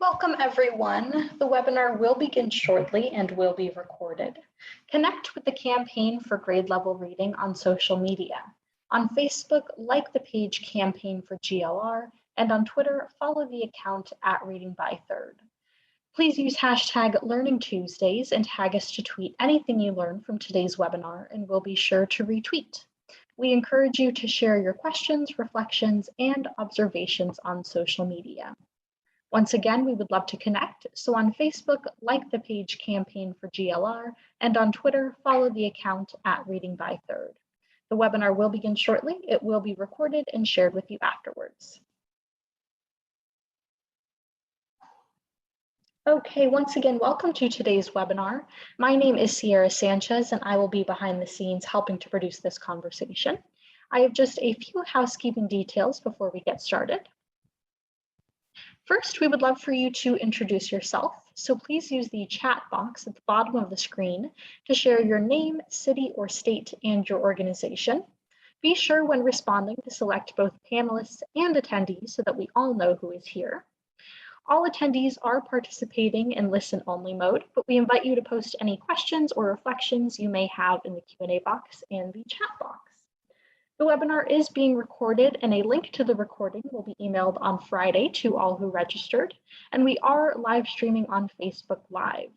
Welcome everyone. The webinar will begin shortly and will be recorded. Connect with the campaign for grade level reading on social media. On Facebook, like the page Campaign for GLR, and on Twitter, follow the account at Reading by Third. Please use hashtag Learning Tuesdays and tag us to tweet anything you learn from today's webinar, and we'll be sure to retweet. We encourage you to share your questions, reflections, and observations on social media. Once again, we would love to connect. So on Facebook, like the page Campaign for GLR, and on Twitter, follow the account at Reading by Third. The webinar will begin shortly. It will be recorded and shared with you afterwards. Okay, once again, welcome to today's webinar. My name is Sierra Sanchez, and I will be behind the scenes helping to produce this conversation. I have just a few housekeeping details before we get started. First, we would love for you to introduce yourself, so please use the chat box at the bottom of the screen to share your name, city or state, and your organization. Be sure when responding to select both panelists and attendees so that we all know who is here. All attendees are participating in listen-only mode, but we invite you to post any questions or reflections you may have in the Q&A box and the chat box. The webinar is being recorded, and a link to the recording will be emailed on Friday to all who registered, and we are live streaming on Facebook Live.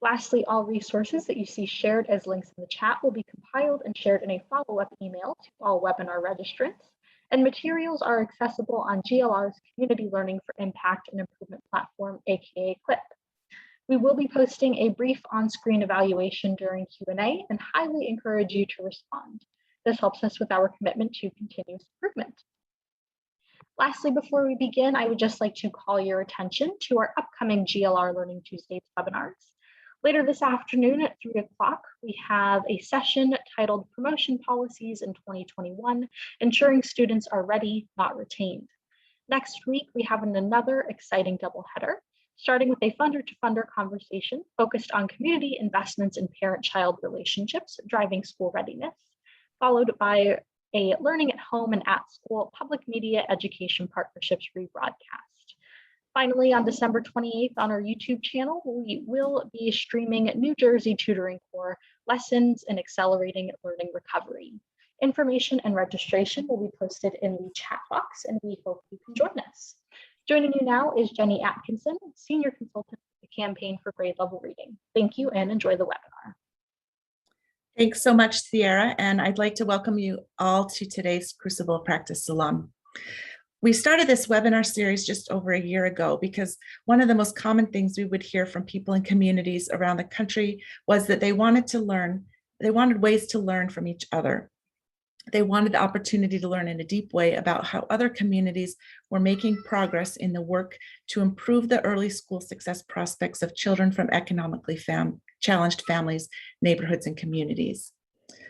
Lastly, all resources that you see shared as links in the chat will be compiled and shared in a follow-up email to all webinar registrants, and materials are accessible on GLR's Community Learning for Impact and Improvement platform, aka CLIP. We will be posting a brief on-screen evaluation during Q&A and highly encourage you to respond. This helps us with our commitment to continuous improvement. Lastly, before we begin, I would just like to call your attention to our upcoming GLR Learning Tuesdays webinars. Later this afternoon at 3 o'clock, we have a session titled Promotion Policies in 2021, Ensuring Students Are Ready, Not Retained. Next week, we have another exciting doubleheader, starting with a funder-to-funder conversation focused on community investments in parent-child relationships, driving school readiness, followed by a Learning at Home and at School Public Media Education Partnerships rebroadcast. Finally, on December 28th on our YouTube channel, we will be streaming New Jersey Tutoring Corps Lessons in Accelerating Learning Recovery. Information and registration will be posted in the chat box, and we hope you can join us. Joining you now is Jenny Atkinson, Senior Consultant for the Campaign for Grade Level Reading. Thank you and enjoy the webinar. Thanks so much, Sierra, and I'd like to welcome you all to today's Crucible Practice Salon. We started this webinar series just over a year ago because one of the most common things we would hear from people in communities around the country was that they wanted ways to learn from each other. They wanted the opportunity to learn in a deep way about how other communities were making progress in the work to improve the early school success prospects of children from economically challenged families, neighborhoods, and communities.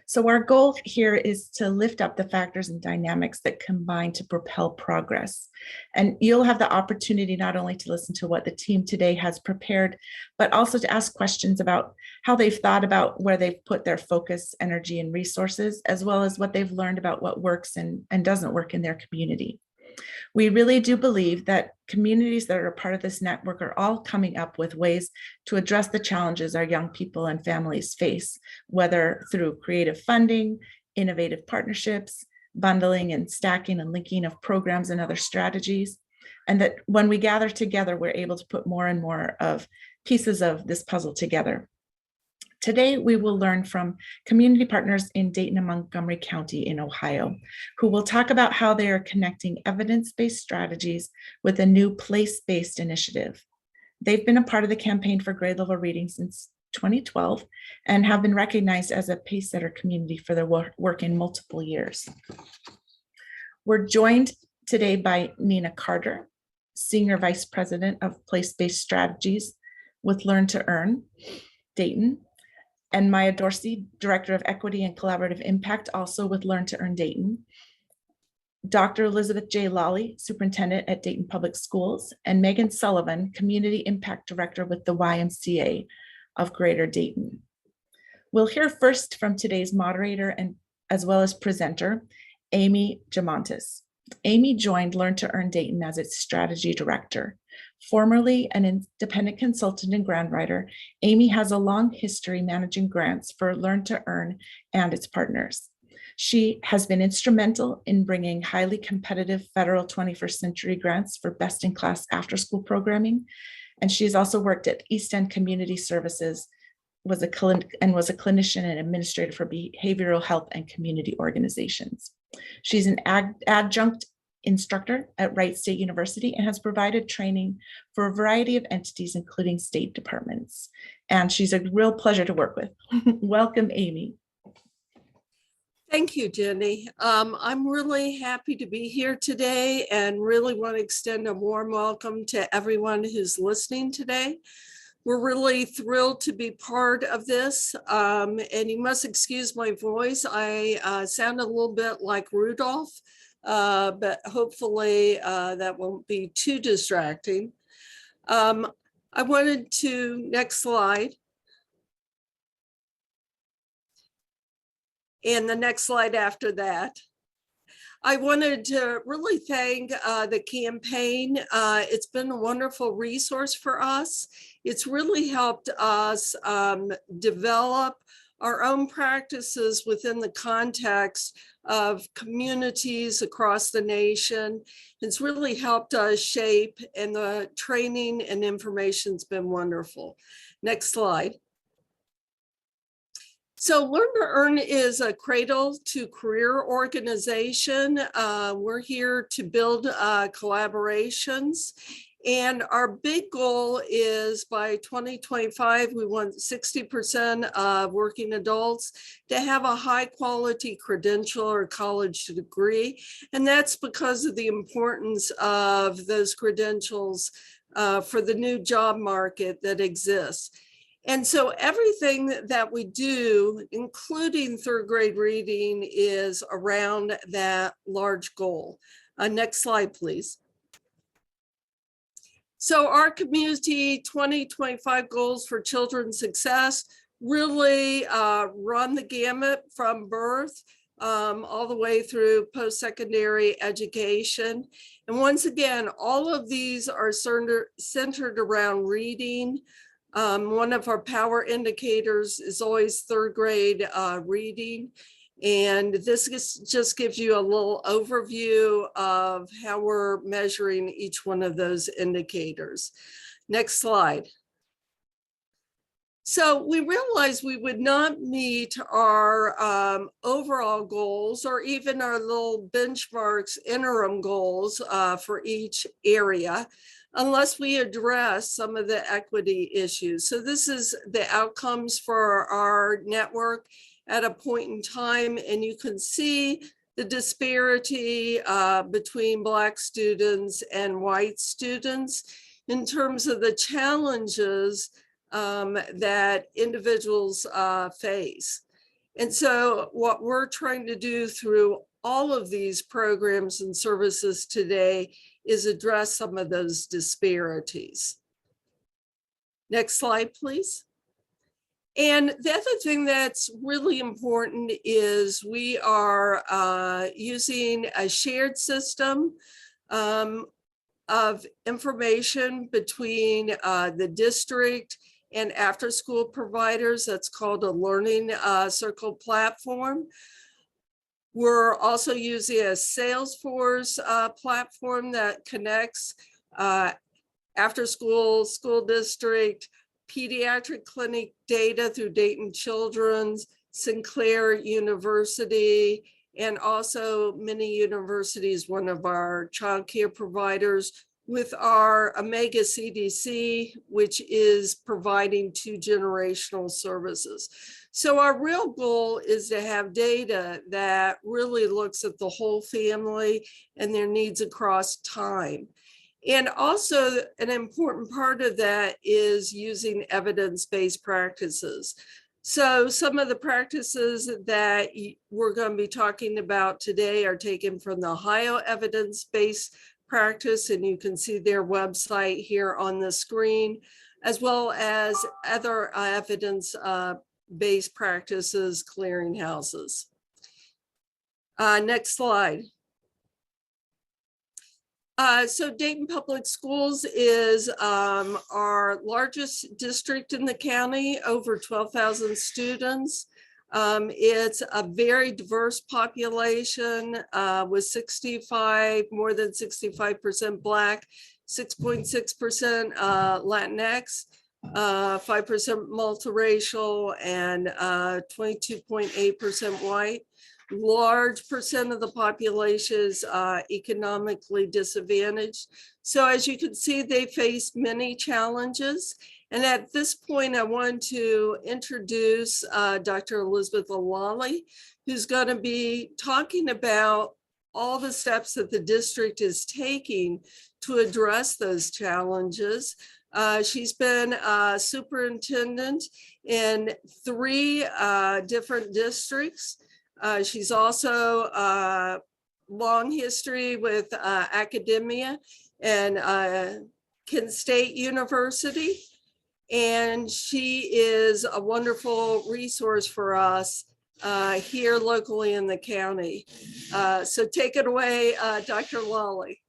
So our goal here is to lift up the factors and dynamics that combine to propel progress. And you'll have the opportunity not only to listen to what the team today has prepared, but also to ask questions about how they've thought about where they've put their focus, energy, and resources, as well as what they've learned about what works and doesn't work in their community. We really do believe that communities that are a part of this network are all coming up with ways to address the challenges our young people and families face, whether through creative funding, innovative partnerships, bundling and stacking and linking of programs and other strategies. And that when we gather together, we're able to put more and more of pieces of this puzzle together. Today, we will learn from community partners in Dayton and Montgomery County in Ohio, who will talk about how they are connecting evidence-based strategies with a new place-based initiative. They've been a part of the Campaign for Grade Level Reading since 2012 and have been recognized as a pacesetter community for their work in multiple years. We're joined today by Nina Carter, Senior Vice President of Place-Based Strategies with Learn to Earn, Dayton, and Maya Dorsey, Director of Equity and Collaborative Impact, also with Learn to Earn Dayton. Dr. Elizabeth J. Lawley, Superintendent at Dayton Public Schools, and Megan Sullivan, Community Impact Director with the YMCA of Greater Dayton. We'll hear first from today's moderator and as well as presenter, Amy Jamontis. Amy joined Learn to Earn Dayton as its strategy director. Formerly an independent consultant and grant writer, Amy has a long history managing grants for Learn to Earn and its partners. She has been instrumental in bringing highly competitive federal 21st century grants for best-in-class after-school programming. And she's also worked at East End Community Services, was a clinician and administrator for behavioral health and community organizations. She's an adjunct instructor at Wright State University and has provided training for a variety of entities, including state departments. And she's a real pleasure to work with. Welcome, Amy. Thank you, Jenny. I'm really happy to be here today and really want to extend a warm welcome to everyone who's listening today. We're really thrilled to be part of this, and you must excuse my voice. I sound a little bit like Rudolph, but hopefully that won't be too distracting. I wanted to, next slide. And the next slide after that. I wanted to really thank the campaign. It's been a wonderful resource for us. It's really helped us develop our own practices within the context of communities across the nation. It's really helped us shape, and the training and information's been wonderful. Next slide. So Learn to Earn is a cradle to career organization. We're here to build collaborations. And our big goal is by 2025, we want 60% of working adults to have a high quality credential or college degree. And that's because of the importance of those credentials for the new job market that exists. And so everything that we do, including third grade reading, is around that large goal. Next slide, please. So our community 2025 goals for children's success really run the gamut from birth all the way through post-secondary education. And once again, all of these are centered around reading. One of our power indicators is always third grade reading. And this just gives you a little overview of how we're measuring each one of those indicators. Next slide. So we realized we would not meet our overall goals or even our little benchmarks, interim goals for each area, unless we address some of the equity issues. So this is the outcomes for our network at a point in time, and you can see the disparity between Black students and white students in terms of the challenges that individuals face. And so what we're trying to do through all of these programs and services today is address some of those disparities. Next slide, please. And the other thing that's really important is we are using a shared system of information between the district and after-school providers. That's called a Learning Circle platform. We're also using a Salesforce platform that connects after-school, school district, pediatric clinic data through Dayton Children's, Sinclair University, and also many universities, one of our childcare providers, with our Omega CDC, which is providing 2-generational services. So our real goal is to have data that really looks at the whole family and their needs across time. And also an important part of that is using evidence-based practices. So some of the practices that we're going to be talking about today are taken from the Ohio evidence-based practice, and you can see their website here on the screen, as well as other evidence-based practices, clearinghouses. Next slide. So Dayton Public Schools is our largest district in the county, over 12,000 students. It's a very diverse population with more than 65% Black, 6.6% Latinx, 5% multiracial, and 22.8% white. Large percent of the population is economically disadvantaged. So as you can see, they face many challenges. And at this point, I want to introduce Dr. Elizabeth Alali, who's going to be talking about all the steps that the district is taking to address those challenges. She's been a superintendent in 3 different districts. She's also long history with academia and Kent State University. And she is a wonderful resource for us here locally in the county. So take it away, Dr. Lawley.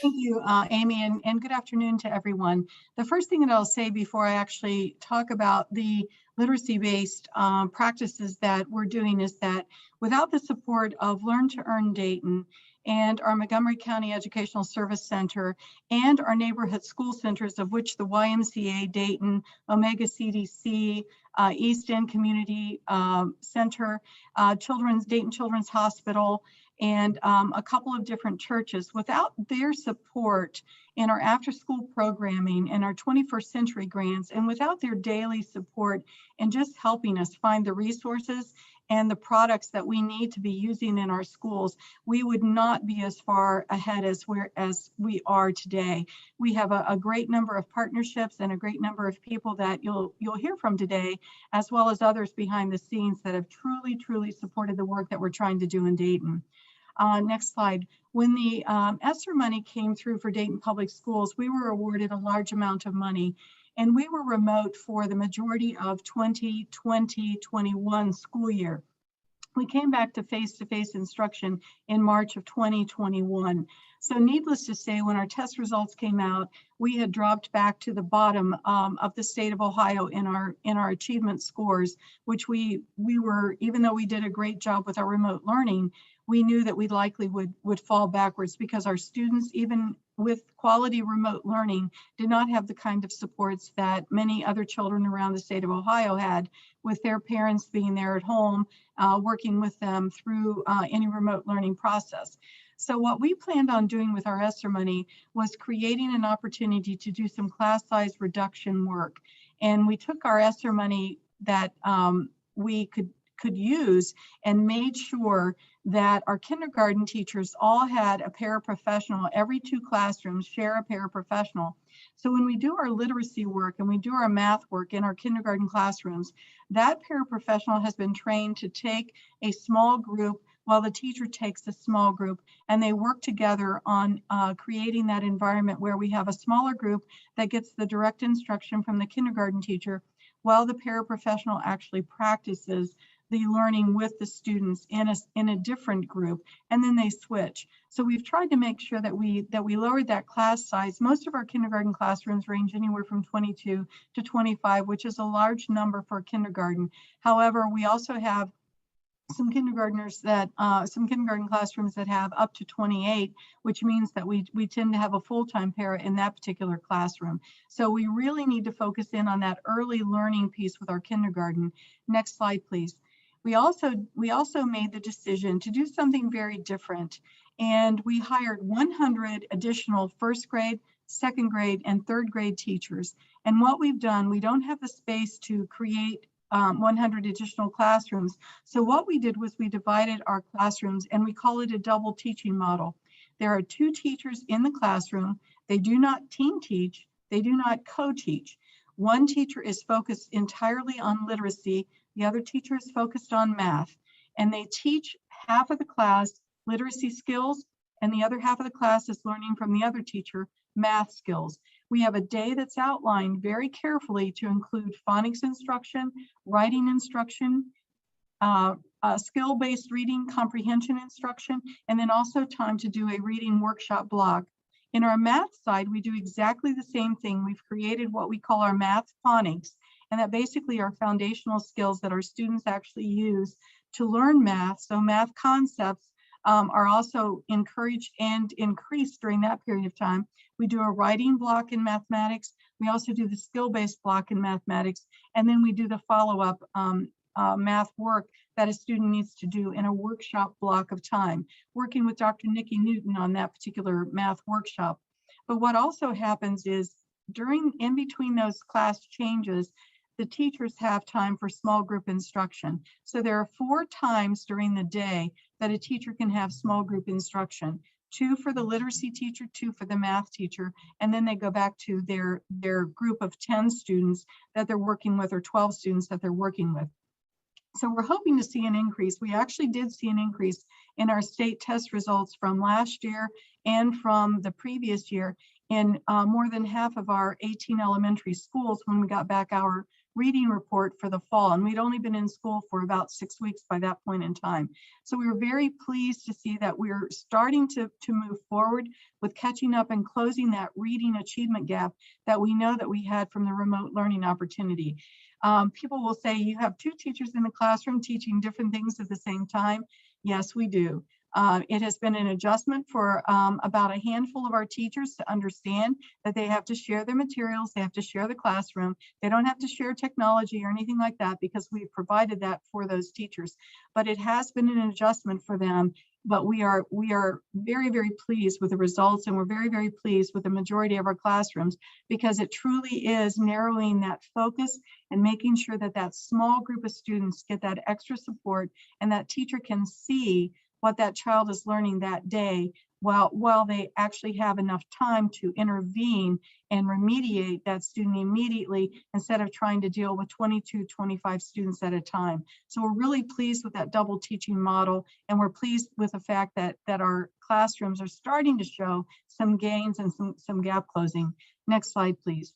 Thank you, Amy, and good afternoon to everyone. The first thing that I'll say before I actually talk about the literacy-based practices that we're doing is that without the support of Learn to Earn Dayton and our Montgomery County Educational Service Center and our neighborhood school centers, of which the YMCA Dayton, Omega CDC, East End Community Center, Dayton Children's Hospital, and a couple of different churches. Without their support in our after-school programming and our 21st century grants, and without their daily support and just helping us find the resources and the products that we need to be using in our schools, we would not be as far ahead as we are today. We have a great number of partnerships and a great number of people that you'll hear from today, as well as others behind the scenes that have truly supported the work that we're trying to do in Dayton. Next slide. When the ESSER money came through for Dayton Public Schools, we were awarded a large amount of money, and we were remote for the majority of 2020-21 school year. We came back to face-to-face instruction in March of 2021. So needless to say, when our test results came out, we had dropped back to the bottom of the state of Ohio in our achievement scores, which we were, even though we did a great job with our remote learning, we knew that we likely would fall backwards because our students, even with quality remote learning, did not have the kind of supports that many other children around the state of Ohio had, with their parents being there at home, working with them through any remote learning process. So what we planned on doing with our ESSER money was creating an opportunity to do some class size reduction work. And we took our ESSER money that we could use and made sure that our kindergarten teachers all had a paraprofessional. Every 2 classrooms share a paraprofessional. So when we do our literacy work and we do our math work in our kindergarten classrooms, that paraprofessional has been trained to take a small group while the teacher takes a small group, and they work together on creating that environment where we have a smaller group that gets the direct instruction from the kindergarten teacher while the paraprofessional actually practices the learning with the students in a different group, and then they switch. So we've tried to make sure that we lowered that class size. Most of our kindergarten classrooms range anywhere from 22 to 25, which is a large number for kindergarten. However, we also have some kindergarten classrooms that have up to 28, which means that we tend to have a full-time para in that particular classroom. So we really need to focus in on that early learning piece with our kindergarten. Next slide, please. We also made the decision to do something very different, and we hired 100 additional first grade, second grade, and third grade teachers. And what we've done, we don't have the space to create 100 additional classrooms. So what we did was we divided our classrooms, and we call it a double teaching model. There are 2 teachers in the classroom. They do not team teach. They do not co-teach. One teacher is focused entirely on literacy. The other teacher is focused on math, and they teach half of the class literacy skills, and the other half of the class is learning from the other teacher math skills. We have a day that's outlined very carefully to include phonics instruction, writing instruction, skill-based reading comprehension instruction, and then also time to do a reading workshop block. In our math side, we do exactly the same thing. We've created what we call our math phonics, and that basically are foundational skills that our students actually use to learn math. So math concepts are also encouraged and increased during that period of time. We do a writing block in mathematics. We also do the skill-based block in mathematics, and then we do the follow-up math work that a student needs to do in a workshop block of time, working with Dr. Nikki Newton on that particular math workshop. But what also happens is in between those class changes, the teachers have time for small group instruction. So there are 4 times during the day that a teacher can have small group instruction. 2 for the literacy teacher, 2 for the math teacher, and then they go back to their group of 10 students that they're working with, or 12 students that they're working with. So we're hoping to see an increase. We actually did see an increase in our state test results from last year and from the previous year in more than half of our 18 elementary schools when we got back our reading report for the fall. And we'd only been in school for about 6 weeks by that point in time. So we were very pleased to see that we're starting to move forward with catching up and closing that reading achievement gap that we know that we had from the remote learning opportunity. People will say, you have 2 teachers in the classroom teaching different things at the same time. Yes, we do. It has been an adjustment for about a handful of our teachers to understand that they have to share their materials, they have to share the classroom, they don't have to share technology or anything like that, because we've provided that for those teachers. But it has been an adjustment for them. But we are very, very pleased with the results, and we're very, very pleased with the majority of our classrooms, because it truly is narrowing that focus and making sure that that small group of students get that extra support, and that teacher can see what that child is learning that day, while they actually have enough time to intervene and remediate that student immediately, instead of trying to deal with 22, 25 students at a time. So we're really pleased with that double teaching model, and we're pleased with the fact that our classrooms are starting to show some gains and some gap closing. Next slide, please.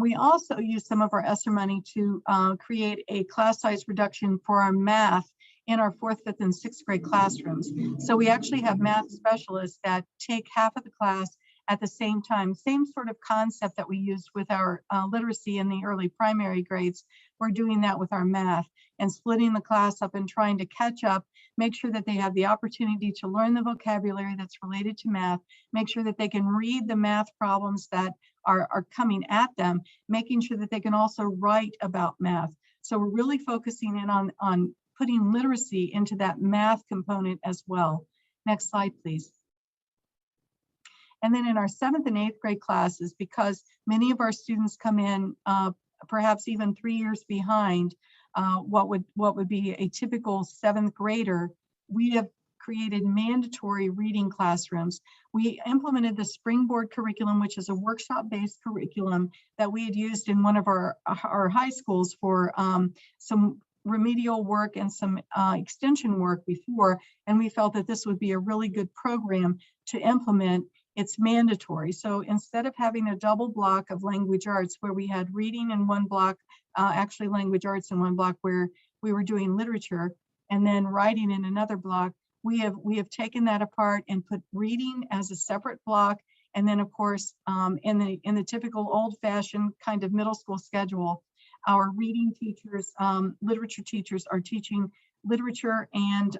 We also use some of our ESSER money to create a class size reduction for our math in our 4th, 5th, and 6th grade classrooms. So we actually have math specialists that take half of the class at the same time. Same sort of concept that we used with our literacy in the early primary grades. We're doing that with our math, and splitting the class up and trying to catch up, make sure that they have the opportunity to learn the vocabulary that's related to math, make sure that they can read the math problems that are coming at them, making sure that they can also write about math. So we're really focusing in on putting literacy into that math component as well. Next slide, please. And then in our 7th and 8th grade classes, because many of our students come in perhaps even 3 years behind what would be a typical 7th grader, we have created mandatory reading classrooms. We implemented the Springboard curriculum, which is a workshop-based curriculum that we had used in one of our high schools for some remedial work and some extension work before, and we felt that this would be a really good program to implement. It's mandatory. So instead of having a double block of language arts where we had reading in one block, actually language arts in one block where we were doing literature, and then writing in another block, we have taken that apart and put reading as a separate block. And then of course, in the typical old-fashioned kind of middle school schedule, our reading teachers, literature teachers are teaching literature and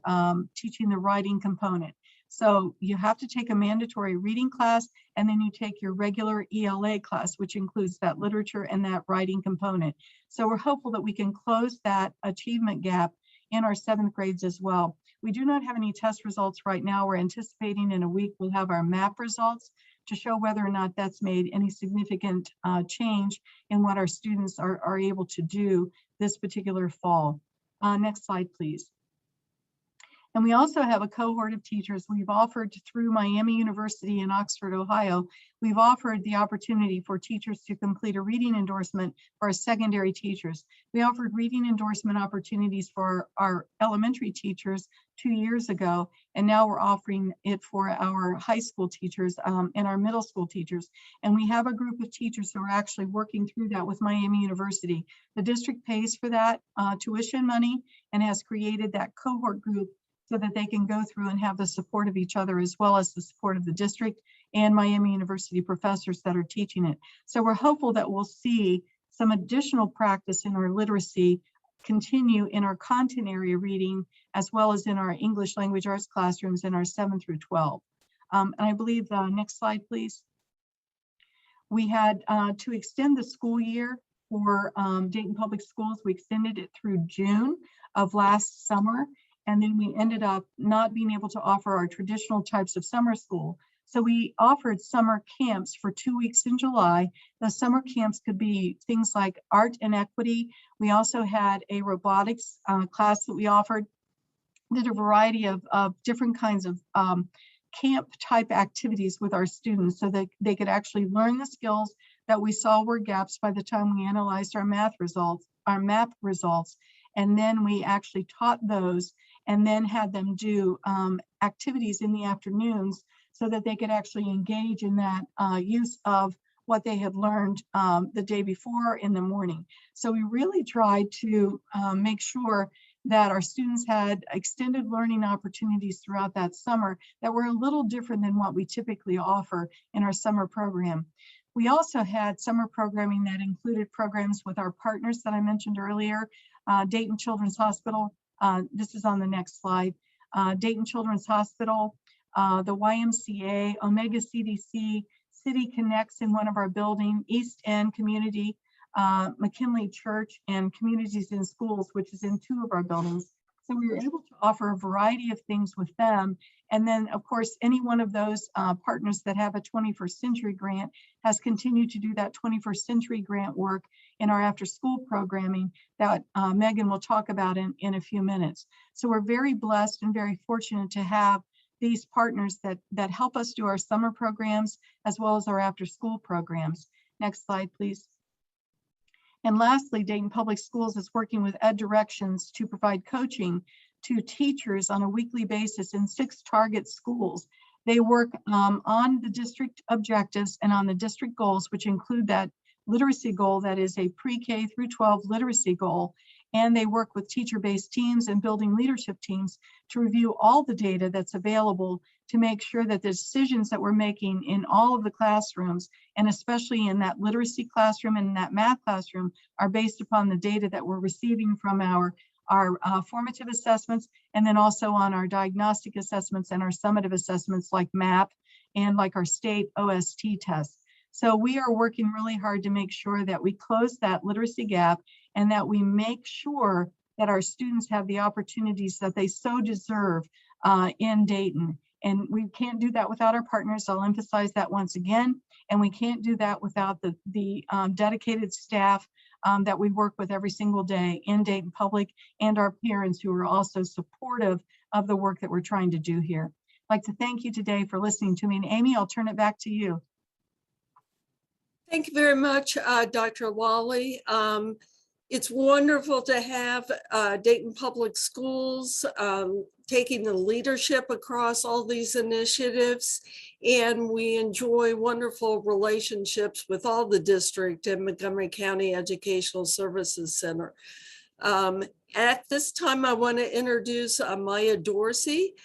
teaching the writing component. So you have to take a mandatory reading class, and then you take your regular ELA class, which includes that literature and that writing component. So we're hopeful that we can close that achievement gap in our 7th grades as well. We do not have any test results right now. We're anticipating in a week we'll have our MAP results to show whether or not that's made any significant change in what our students are able to do this particular fall. Next slide, please. And we also have a cohort of teachers we've offered through Miami University in Oxford, Ohio. We've offered the opportunity for teachers to complete a reading endorsement for our secondary teachers. We offered reading endorsement opportunities for our elementary teachers 2 years ago, and now we're offering it for our high school teachers and our middle school teachers. And we have a group of teachers who are actually working through that with Miami University. The district pays for that tuition money and has created that cohort group so that they can go through and have the support of each other, as well as the support of the district and Miami University professors that are teaching it. So we're hopeful that we'll see some additional practice in our literacy continue in our content area reading, as well as in our English language arts classrooms in our 7 through 12. And I believe the next slide, please. We had to extend the school year for Dayton Public Schools. We extended it through June of last summer. And then we ended up not being able to offer our traditional types of summer school. So we offered summer camps for 2 weeks in July. The summer camps could be things like art and equity. We also had a robotics class that we offered. Did a variety of different kinds of camp type activities with our students so that they could actually learn the skills that we saw were gaps by the time we analyzed our math results, our MAP results. And then we actually taught those and then had them do activities in the afternoons so that they could actually engage in that use of what they had learned the day before in the morning. So we really tried to make sure that our students had extended learning opportunities throughout that summer that were a little different than what we typically offer in our summer program. We also had summer programming that included programs with our partners that I mentioned earlier, Dayton Children's Hospital. This is on the next slide. Dayton Children's Hospital, the YMCA, Omega CDC, City Connects in one of our buildings, East End Community, McKinley Church, and Communities in Schools, which is in 2 of our buildings. So we were able to offer a variety of things with them. And then, of course, any one of those partners that have a 21st Century grant has continued to do that 21st Century grant work in our after-school programming that Megan will talk about in a few minutes. So we're very blessed and very fortunate to have these partners that help us do our summer programs as well as our after-school programs. Next slide, please. And lastly, Dayton Public Schools is working with Ed Directions to provide coaching to teachers on a weekly basis in 6 target schools. They work on the district objectives and on the district goals, which include that literacy goal that is a pre-K through 12 literacy goal. And they work with teacher-based teams and building leadership teams to review all the data that's available to make sure that the decisions that we're making in all of the classrooms, and especially in that literacy classroom and that math classroom, are based upon the data that we're receiving from our formative assessments, and then also on our diagnostic assessments and our summative assessments like MAP and like our state OST tests. So we are working really hard to make sure that we close that literacy gap and that we make sure that our students have the opportunities that they so deserve in Dayton. And we can't do that without our partners. I'll emphasize that once again. And we can't do that without the dedicated staff that we work with every single day in Dayton Public, and our parents who are also supportive of the work that we're trying to do here. I'd like to thank you today for listening to me. And Amy, I'll turn it back to you. Thank you very much, Dr. Lawley. It's wonderful to have Dayton Public Schools taking the leadership across all these initiatives, and we enjoy wonderful relationships with all the district and Montgomery County Educational Services Center. At this time, I want to introduce Maya Dorsey.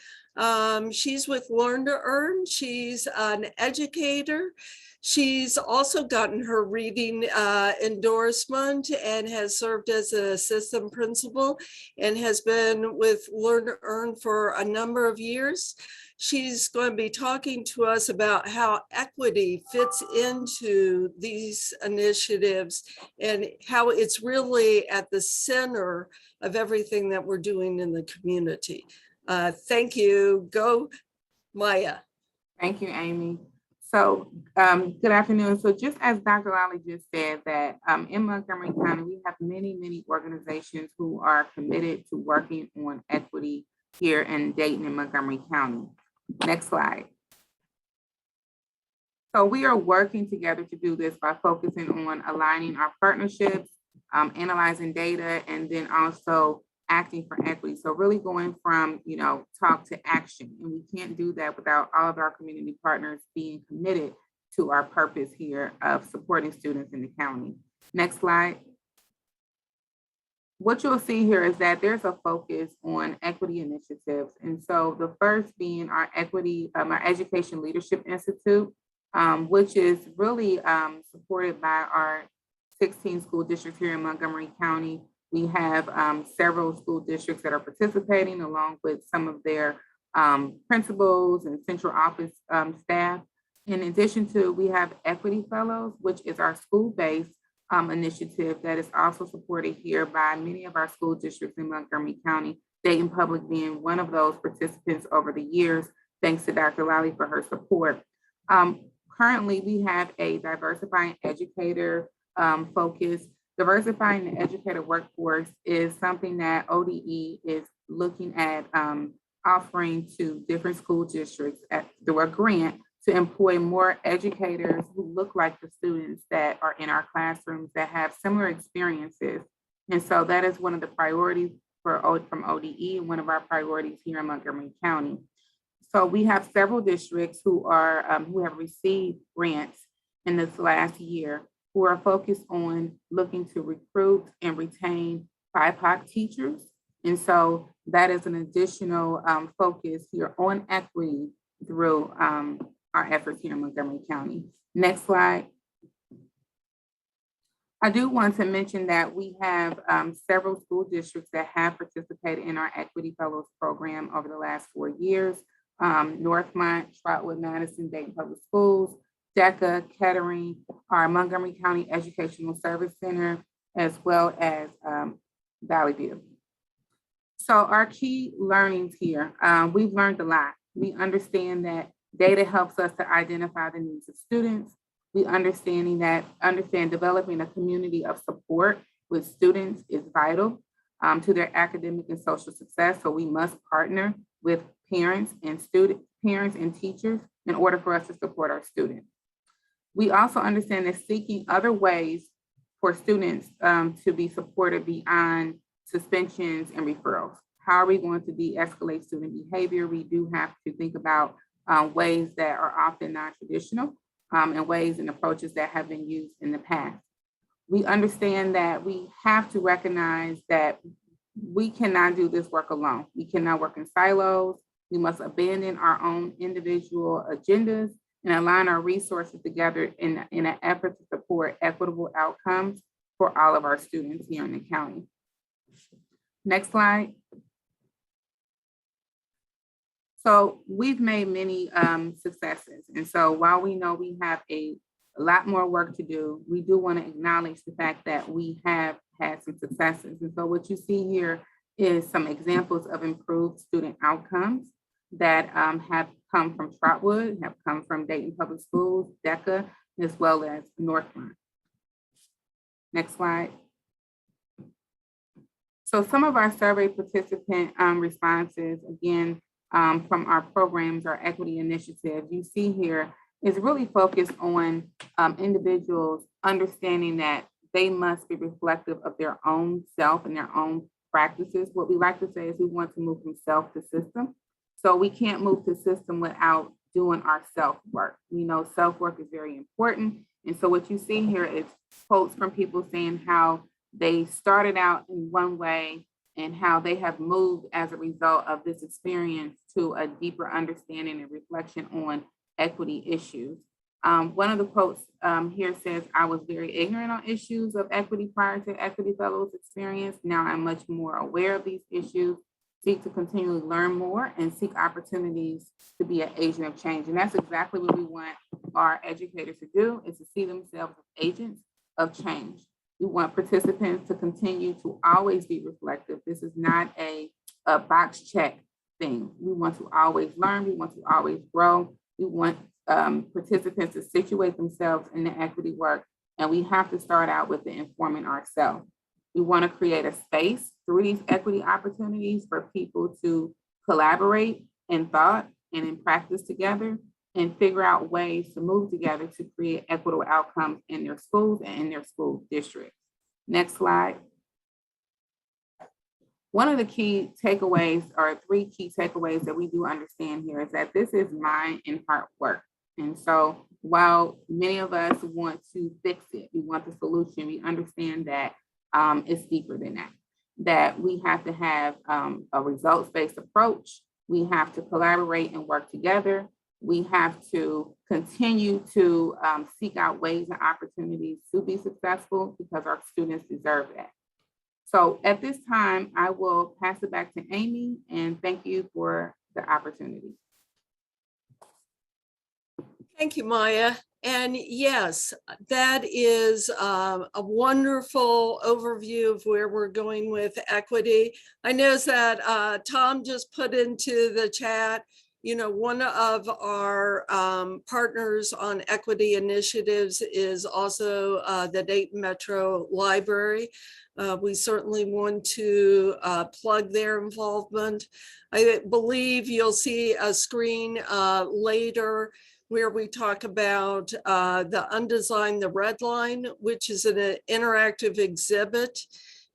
She's with Learn to Earn. She's an educator. She's also gotten her reading endorsement and has served as an assistant principal and has been with Learn to Earn for a number of years. She's going to be talking to us about how equity fits into these initiatives and how it's really at the center of everything that we're doing in the community. Thank you. Go, Maya. Thank you, Amy. So good afternoon. So just as Dr. Lawley just said that in Montgomery County, we have many organizations who are committed to working on equity here in Dayton and Montgomery County. Next slide. So we are working together to do this by focusing on aligning our partnerships, analyzing data, and then also acting for equity. So really going from, talk to action. And we can't do that without all of our community partners being committed to our purpose here of supporting students in the county. Next slide. What you'll see here is that there's a focus on equity initiatives. And so the first being our our Education Leadership Institute, which is really supported by our 16 school districts here in Montgomery County. We have several school districts that are participating along with some of their principals and central office staff. In addition to, we have Equity Fellows, which is our school-based initiative that is also supported here by many of our school districts in Montgomery County, Dayton Public being one of those participants over the years, thanks to Dr. Lally for her support. Currently, we have a diversifying educator focus. Diversifying the educator workforce is something that ODE is looking at offering to different school districts through a grant to employ more educators who look like the students that are in our classrooms that have similar experiences. And so that is one of the priorities from ODE, and one of our priorities here in Montgomery County. So we have several districts who have received grants in this last year who are focused on looking to recruit and retain BIPOC teachers. And so that is an additional focus here on equity through our efforts here in Montgomery County. Next slide. I do want to mention that we have several school districts that have participated in our Equity Fellows program over the last 4 years. Northmont, Trotwood, Madison, Dayton Public Schools, DECA, Kettering, our Montgomery County Educational Service Center, as well as Valley View. So our key learnings here, we've learned a lot. We understand that data helps us to identify the needs of students. We understand developing a community of support with students is vital to their academic and social success. So we must partner with parents and teachers in order for us to support our students. We also understand that seeking other ways for students to be supported beyond suspensions and referrals. How are we going to de-escalate student behavior? We do have to think about ways that are often non-traditional and ways and approaches that have been used in the past. We understand that we have to recognize that we cannot do this work alone. We cannot work in silos. We must abandon our own individual agendas and align our resources together in an effort to support equitable outcomes for all of our students here in the county. Next slide. So we've made many successes. And so while we know we have a lot more work to do, we do want to acknowledge the fact that we have had some successes. And so what you see here is some examples of improved student outcomes that have come from Trotwood, have come from Dayton Public Schools, DECA, as well as Northmont. Next slide. So some of our survey participant responses, again, from our programs, our equity initiative, you see here is really focused on individuals understanding that they must be reflective of their own self and their own practices. What we like to say is we want to move from self to system. So we can't move to system without doing our self-work. We know self-work is very important. And so what you see here is quotes from people saying how they started out in one way and how they have moved as a result of this experience to a deeper understanding and reflection on equity issues. One of the quotes here says, I was very ignorant on issues of equity prior to Equity Fellows experience. Now I'm much more aware of these issues, seek to continually learn more and seek opportunities to be an agent of change. And that's exactly what we want our educators to do, is to see themselves as agents of change. We want participants to continue to always be reflective. This is not a box check thing. We want to always learn. We want to always grow. We want participants to situate themselves in the equity work. And we have to start out with the informing ourselves. We want to create a space through these equity opportunities for people to collaborate in thought and in practice together and figure out ways to move together to create equitable outcomes in their schools and in their school districts. Next slide. One of the key takeaways, or 3 key takeaways that we do understand here, is that this is mind and heart work. And so while many of us want to fix it, we want the solution, we understand that it's deeper than that, that we have to have a results-based approach. We have to collaborate and work together. We have to continue to seek out ways and opportunities to be successful because our students deserve that. So at this time, I will pass it back to Amy and thank you for the opportunity. Thank you, Maya. And yes, that is a wonderful overview of where we're going with equity. I know that Tom just put into the chat, you know, one of our partners on equity initiatives is also the Dayton Metro Library. We certainly want to plug their involvement. I believe you'll see a screen later where we talk about the Undesigned the Red Line, which is an interactive exhibit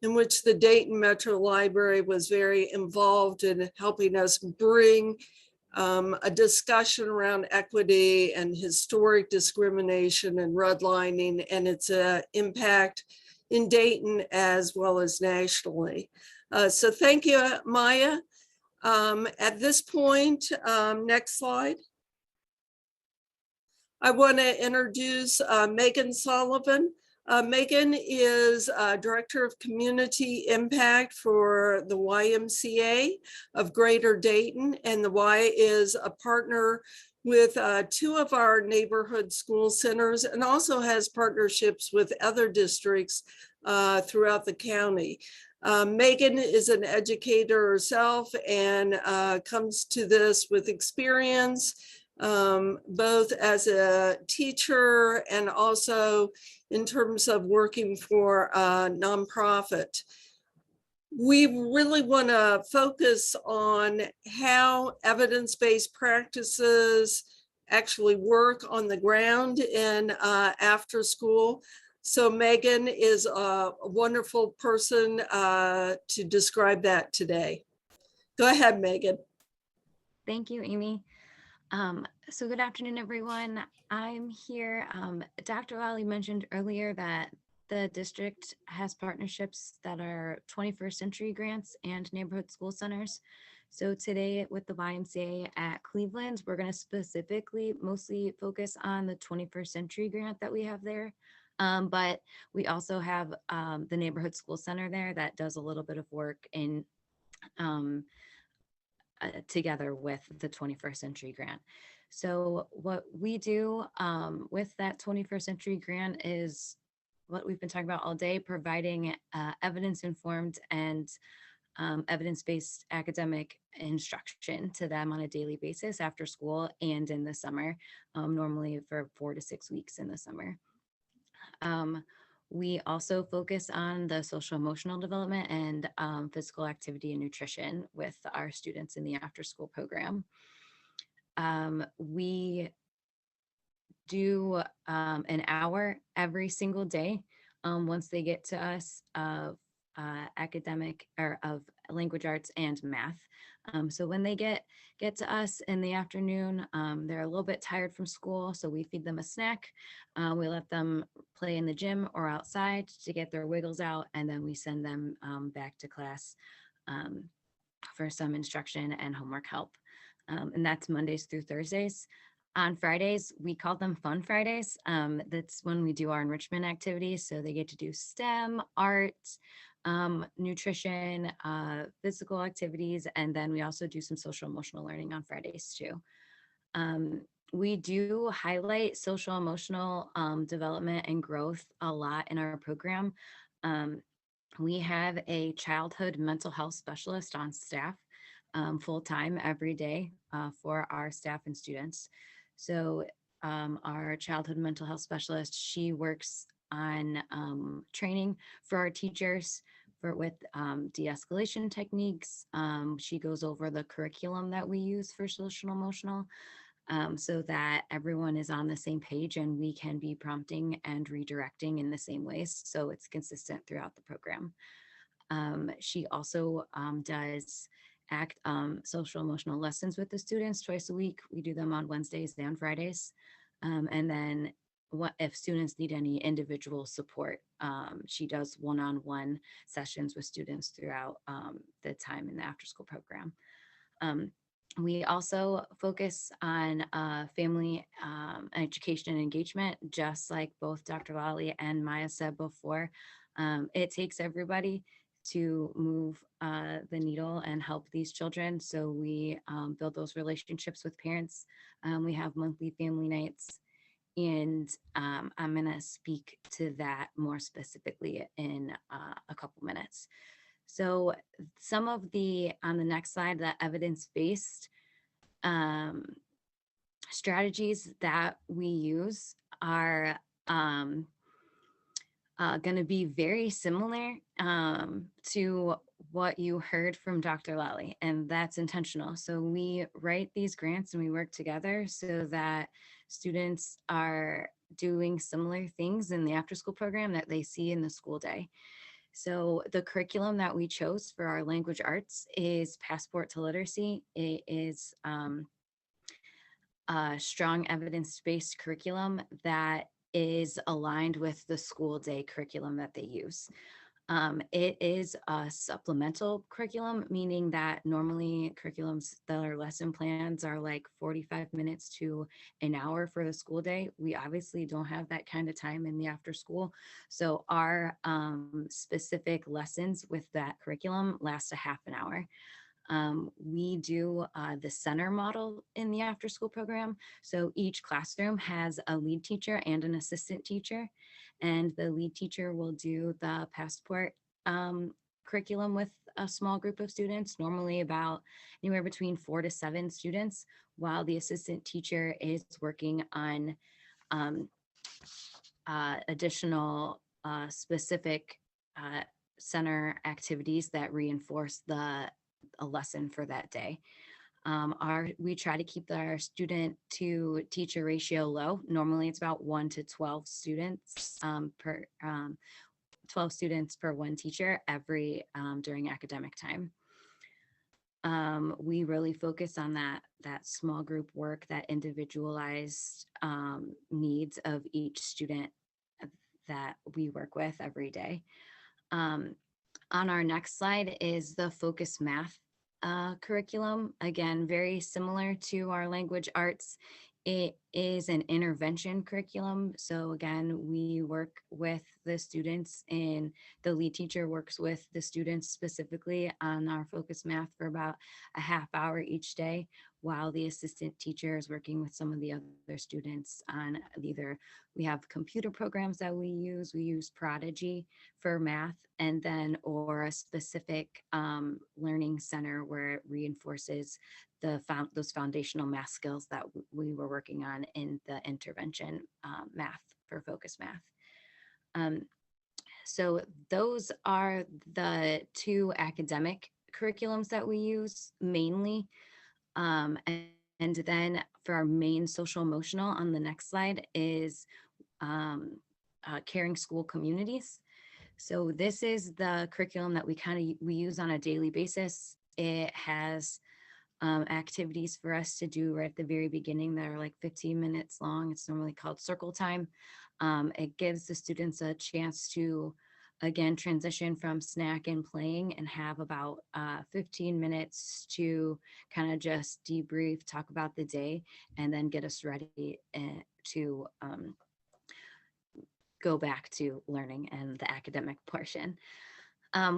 in which the Dayton Metro Library was very involved in helping us bring a discussion around equity and historic discrimination and redlining and its impact in Dayton as well as nationally. So thank you, Maya. At this point, next slide. I want to introduce Megan Sullivan. Megan is Director of Community Impact for the YMCA of Greater Dayton, and the Y is a partner with 2 of our neighborhood school centers and also has partnerships with other districts throughout the county. Megan is an educator herself and comes to this with experience, both as a teacher and also in terms of working for a nonprofit. We really want to focus on how evidence-based practices actually work on the ground in after school. So Megan is a wonderful person to describe that today. Go ahead, Megan. Thank you, Amy. So good afternoon, everyone. I'm here. Dr. Lally mentioned earlier that the district has partnerships that are 21st century grants and neighborhood school centers. So today with the YMCA at Cleveland, we're going to specifically mostly focus on the 21st century grant that we have there. But we also have the neighborhood school center there that does a little bit of work in together with the 21st century grant. So what we do with that 21st century grant is what we've been talking about all day, providing evidence-informed and evidence-based academic instruction to them on a daily basis after school and in the summer, normally for 4 to 6 weeks in the summer. We also focus on the social emotional development and physical activity and nutrition with our students in the after school program. We do an hour every single day once they get to us of academic or of language arts and math. So when they get to us in the afternoon, they're a little bit tired from school, so we feed them a snack. We let them play in the gym or outside to get their wiggles out, and then we send them back to class for some instruction and homework help. And that's Mondays through Thursdays. On Fridays, we call them Fun Fridays. That's when we do our enrichment activities. So they get to do STEM, art, nutrition, physical activities, and then we also do some social emotional learning on Fridays too. We do highlight social emotional development and growth a lot in our program. We have a childhood mental health specialist on staff full-time every day for our staff and students. So our childhood mental health specialist, she works on training for our teachers, with de-escalation techniques. She goes over the curriculum that we use for social emotional, so that everyone is on the same page and we can be prompting and redirecting in the same ways, so it's consistent throughout the program. She also does social emotional lessons with the students twice a week. We do them on Wednesdays and Fridays. And then what if students need any individual support, she does one-on-one sessions with students throughout the time in the after-school program. We also focus on family education and engagement, just like both Dr. Lally and Maya said before. It takes everybody to move the needle and help these children. So we build those relationships with parents. We have monthly family nights, and I'm going to speak to that more specifically in a couple minutes. So some of the, on the next slide, the evidence-based strategies that we use are going to be very similar to what you heard from Dr. Lally, and that's intentional. So we write these grants and we work together so that students are doing similar things in the after-school program that they see in the school day. So the curriculum that we chose for our language arts is Passport to Literacy. It is a strong evidence-based curriculum that is aligned with the school day curriculum that they use. It is a supplemental curriculum, meaning that normally curriculums that are lesson plans are like 45 minutes to an hour for the school day. We obviously don't have that kind of time in the after school. So our specific lessons with that curriculum last a half an hour. We do the center model in the after school program. So each classroom has a lead teacher and an assistant teacher, and the lead teacher will do the Passport curriculum with a small group of students, normally about anywhere between 4 to 7 students, while the assistant teacher is working on additional specific center activities that reinforce a lesson for that day. We try to keep our student to teacher ratio low. Normally it's about 1 to 12 students per 12 students per one teacher during academic time. We really focus on that small group work, that individualized needs of each student that we work with every day. On our next slide is the focus math curriculum. Again, very similar to our language arts. It is an intervention curriculum. So again, we work with the students, and the lead teacher works with the students specifically on our focus math for about a half hour each day, while the assistant teacher is working with some of the other students on either, we have computer programs that we use Prodigy for math, and then, or a specific learning center where it reinforces those foundational math skills that we were working on in the intervention math for focus math. So those are the two academic curriculums that we use mainly. And then for our main social emotional on the next slide is caring school communities. So this is the curriculum that we use on a daily basis. It has activities for us to do right at the very beginning that are like 15 minutes long. It's normally called circle time. It gives the students a chance to, again, transition from snack and playing and have about 15 minutes to kind of just debrief, talk about the day, and then get us ready to go back to learning and the academic portion.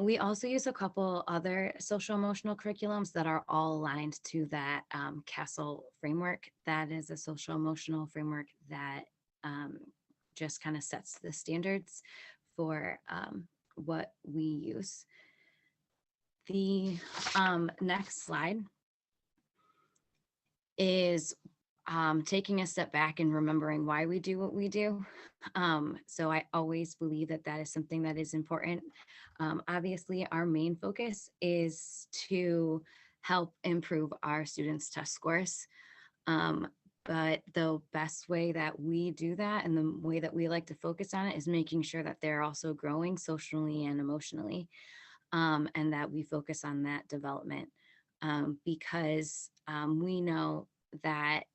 We also use a couple other social emotional curriculums that are all aligned to that CASTLE framework. That is a social emotional framework that just kind of sets the standards for what we use. The next slide is taking a step back and remembering why we do what we do. So I always believe that that is something that is important. Obviously, our main focus is to help improve our students' test scores. But the best way that we do that and the way that we like to focus on it is making sure that they're also growing socially and emotionally, and that we focus on that development, because we know that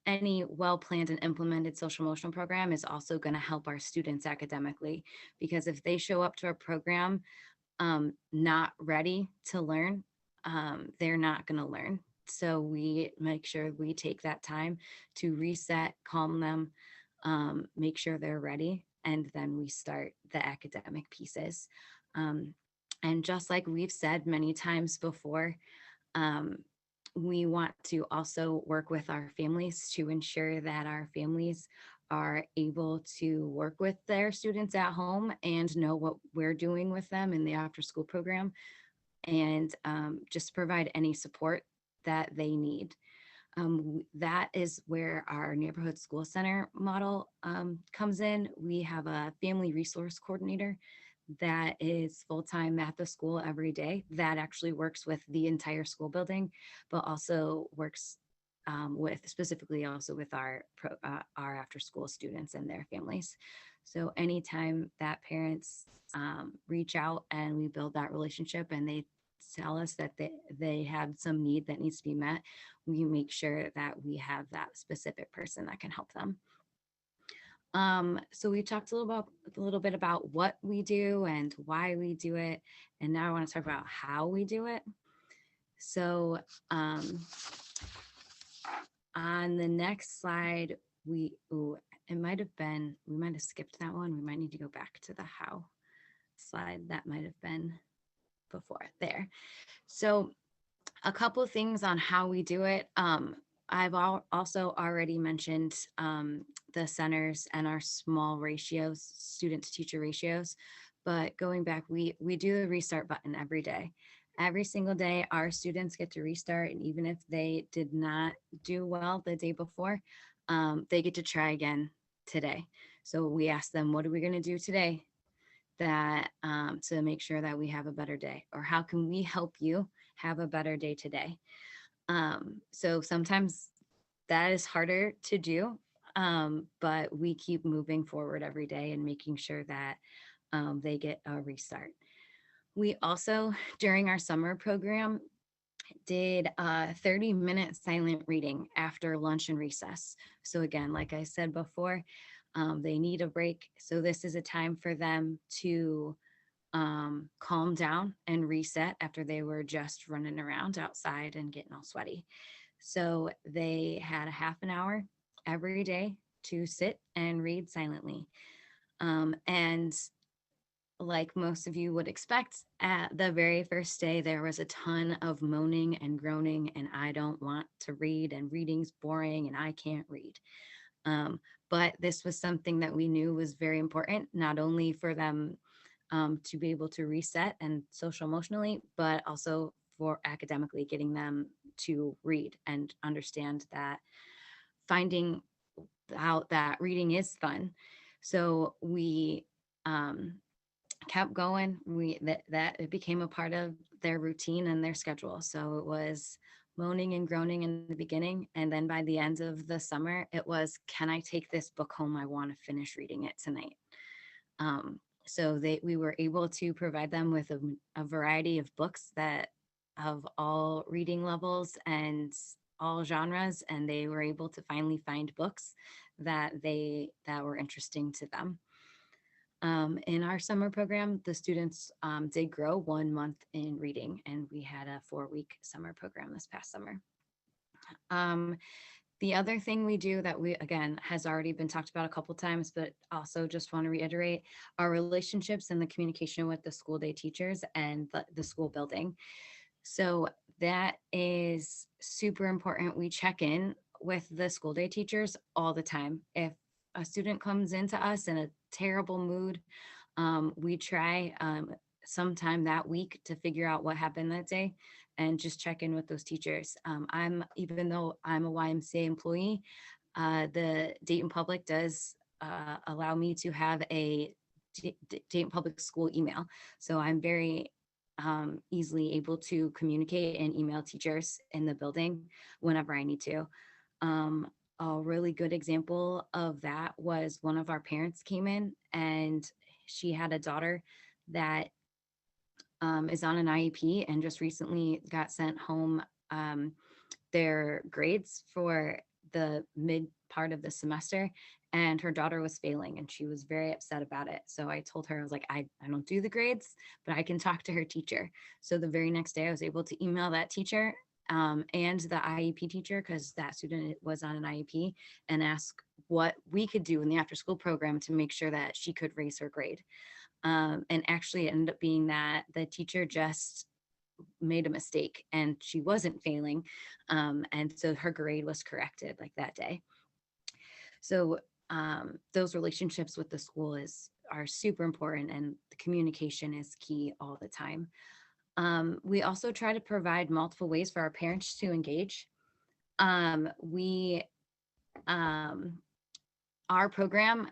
any well-planned and implemented social emotional program is also going to help our students academically, because if they show up to a program not ready to learn, they're not going to learn. So we make sure we take that time to reset, calm them, make sure they're ready, and then we start the academic pieces. And just like we've said many times before, we want to also work with our families to ensure that our families are able to work with their students at home and know what we're doing with them in the after school program, and just provide any support that they need. That is where our neighborhood school center model comes in. We have a family resource coordinator that is full-time at the school every day, that actually works with the entire school building, but also works with specifically also with our after school students and their families. So anytime that parents reach out and we build that relationship and they tell us that they have some need that needs to be met, we make sure that we have that specific person that can help them. So we talked a little bit about what we do and why we do it, and now I want to talk about how we do it. So on the next slide, we might have skipped that one. We might need to go back to the how slide. That might have been before there. So a couple of things on how we do it. I've also already mentioned the centers and our small ratios, student to teacher ratios, but going back, we do the restart button every day. Every single day, our students get to restart, and even if they did not do well the day before, they get to try again today. So we ask them, what are we going to do today that to make sure that we have a better day, or how can we help you have a better day today? So sometimes that is harder to do, but we keep moving forward every day and making sure that they get a restart. We also, during our summer program, did a 30-minute silent reading after lunch and recess. So again, like I said before, they need a break. So this is a time for them to calm down and reset after they were just running around outside and getting all sweaty. So they had a half an hour every day to sit and read silently. And like most of you would expect, at the very first day, there was a ton of moaning and groaning, and I don't want to read, and reading's boring, and I can't read. But this was something that we knew was very important, not only for them to be able to reset and social emotionally, but also for academically getting them to read and understand that finding out that reading is fun. So we kept going. That it became a part of their routine and their schedule. So it was moaning and groaning in the beginning, and then by the end of the summer, it was, can I take this book home? I want to finish reading it tonight. So we were able to provide them with a variety of books that of all reading levels and all genres, and they were able to finally find books that were interesting to them. In our summer program, the students did grow 1 month in reading, and we had a 4-week summer program this past summer. The other thing we do that again, has already been talked about a couple times, but also just want to reiterate, our relationships and the communication with the school day teachers and the school building. So that is super important. We check in with the school day teachers all the time. If a student comes into us in a terrible mood, we try sometime that week to figure out what happened that day and just check in with those teachers. Even though I'm a YMCA employee, the Dayton Public does allow me to have a Dayton Public School email. So I'm very easily able to communicate and email teachers in the building whenever I need to. A really good example of that was one of our parents came in, and she had a daughter that is on an IEP and just recently got sent home their grades for the mid part of the semester, and her daughter was failing and she was very upset about it. So I told her, I was like, I don't do the grades, but I can talk to her teacher. So the very next day I was able to email that teacher and the IEP teacher, because that student was on an IEP, and ask what we could do in the after school program to make sure that she could raise her grade. And actually it ended up being that the teacher just made a mistake and she wasn't failing. And so her grade was corrected like that day. So those relationships with the school are super important, and the communication is key all the time. We also try to provide multiple ways for our parents to engage. Our program,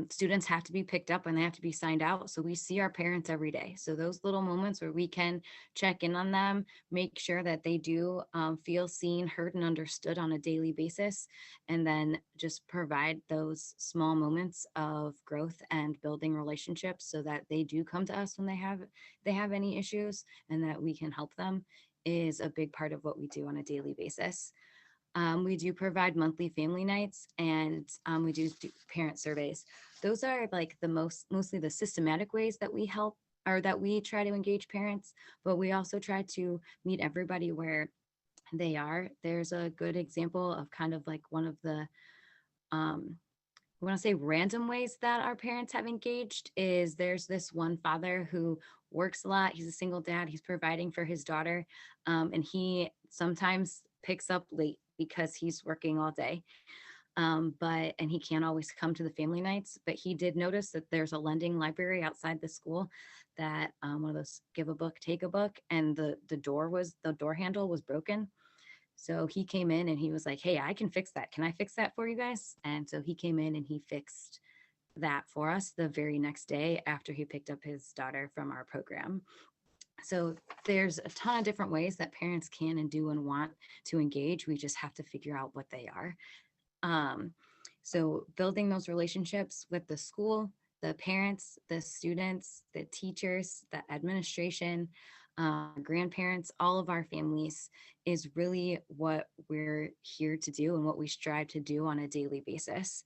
students have to be picked up and they have to be signed out. So we see our parents every day. So those little moments where we can check in on them, make sure that they do feel seen, heard, and understood on a daily basis, and then just provide those small moments of growth and building relationships so that they do come to us when they have any issues, and that we can help them, is a big part of what we do on a daily basis. We do provide monthly family nights, and we do parent surveys. Those are like mostly the systematic ways that we help, or that we try to engage parents, but we also try to meet everybody where they are. There's a good example of kind of like one of the, I want to say random ways that our parents have engaged is there's this one father who works a lot. He's a single dad. He's providing for his daughter. And he sometimes picks up late because he's working all day. And he can't always come to the family nights, but he did notice that there's a lending library outside the school that one of those give a book, take a book, and the door handle was broken. So he came in and he was like, hey, I can fix that. Can I fix that for you guys? And so he came in and he fixed that for us the very next day after he picked up his daughter from our program. So there's a ton of different ways that parents can and do and want to engage. We just have to figure out what they are. So building those relationships with the school, the parents, the students, the teachers, the administration, grandparents, all of our families is really what we're here to do and what we strive to do on a daily basis.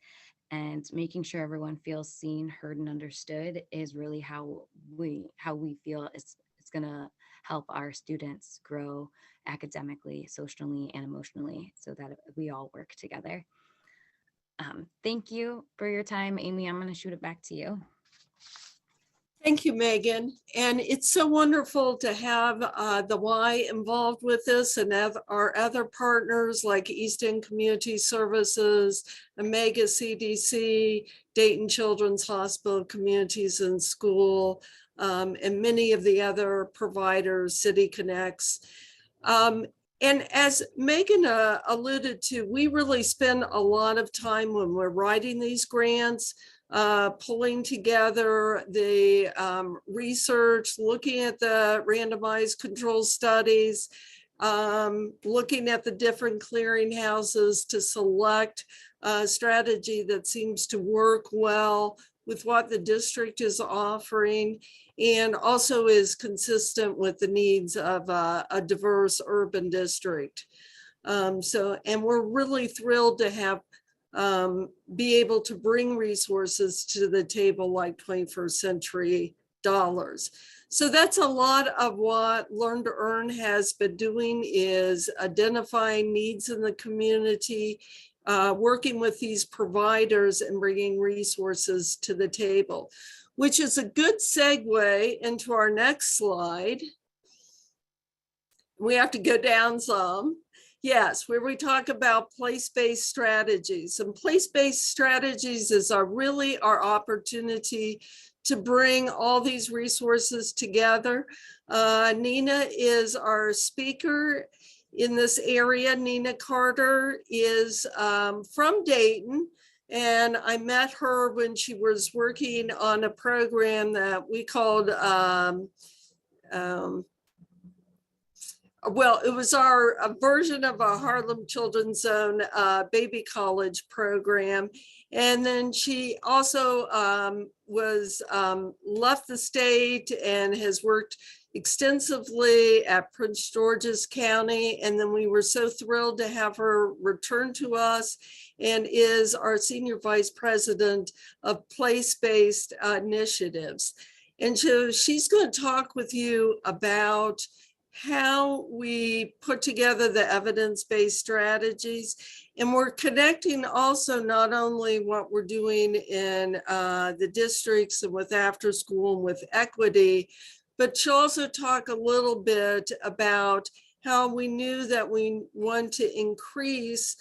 And making sure everyone feels seen, heard, and understood is really how we feel it's going to help our students grow academically, socially, and emotionally, so that we all work together. Thank you for your time, Amy. I'm going to shoot it back to you. Thank you, Megan. And it's so wonderful to have the Y involved with this, and our other partners like East End Community Services, Omega CDC, Dayton Children's Hospital, Communities in School, and many of the other providers, City Connects. And as Megan alluded to, we really spend a lot of time when we're writing these grants, pulling together the research, looking at the randomized control studies, looking at the different clearinghouses to select a strategy that seems to work well with what the district is offering, and also is consistent with the needs of a diverse urban district. And we're really thrilled to have be able to bring resources to the table like 21st Century Dollars. So that's a lot of what Learn to Earn has been doing, is identifying needs in the community, working with these providers and bringing resources to the table, which is a good segue into our next slide. We have to go down some. Yes, where we talk about place-based strategies. And place-based strategies is really our opportunity to bring all these resources together. Nina is our speaker in this area. Nina Carter is from Dayton, and I met her when she was working on a program that we called, well, it was a version of a Harlem Children's Zone baby college program. And then she also left the state and has worked extensively at Prince George's County. And then we were so thrilled to have her return to us, and is our Senior Vice President of Place-Based Initiatives. And so she's going to talk with you about how we put together the evidence-based strategies. And we're connecting also not only what we're doing in the districts and with after school and with equity, but she'll also talk a little bit about how we knew that we want to increase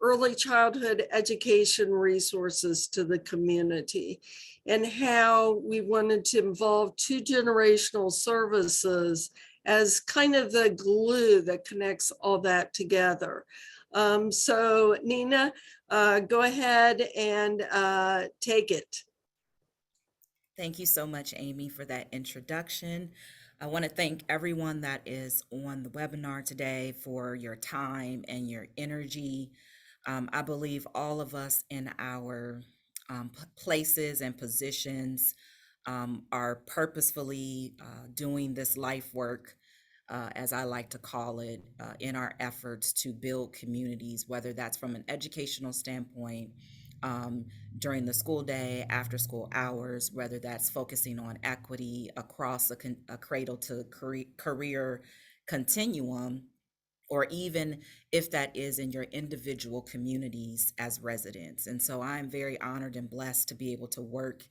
early childhood education resources to the community, and how we wanted to involve 2-generational services as kind of the glue that connects all that together. So Nina, go ahead and take it. Thank you so much, Amy, for that introduction. I want to thank everyone that is on the webinar today for your time and your energy. I believe all of us in our places and positions are purposefully doing this life work, as I like to call it, in our efforts to build communities, whether that's from an educational standpoint, during the school day, after school hours, whether that's focusing on equity across a cradle to career continuum, or even if that is in your individual communities as residents. And so I'm very honored and blessed to be able to work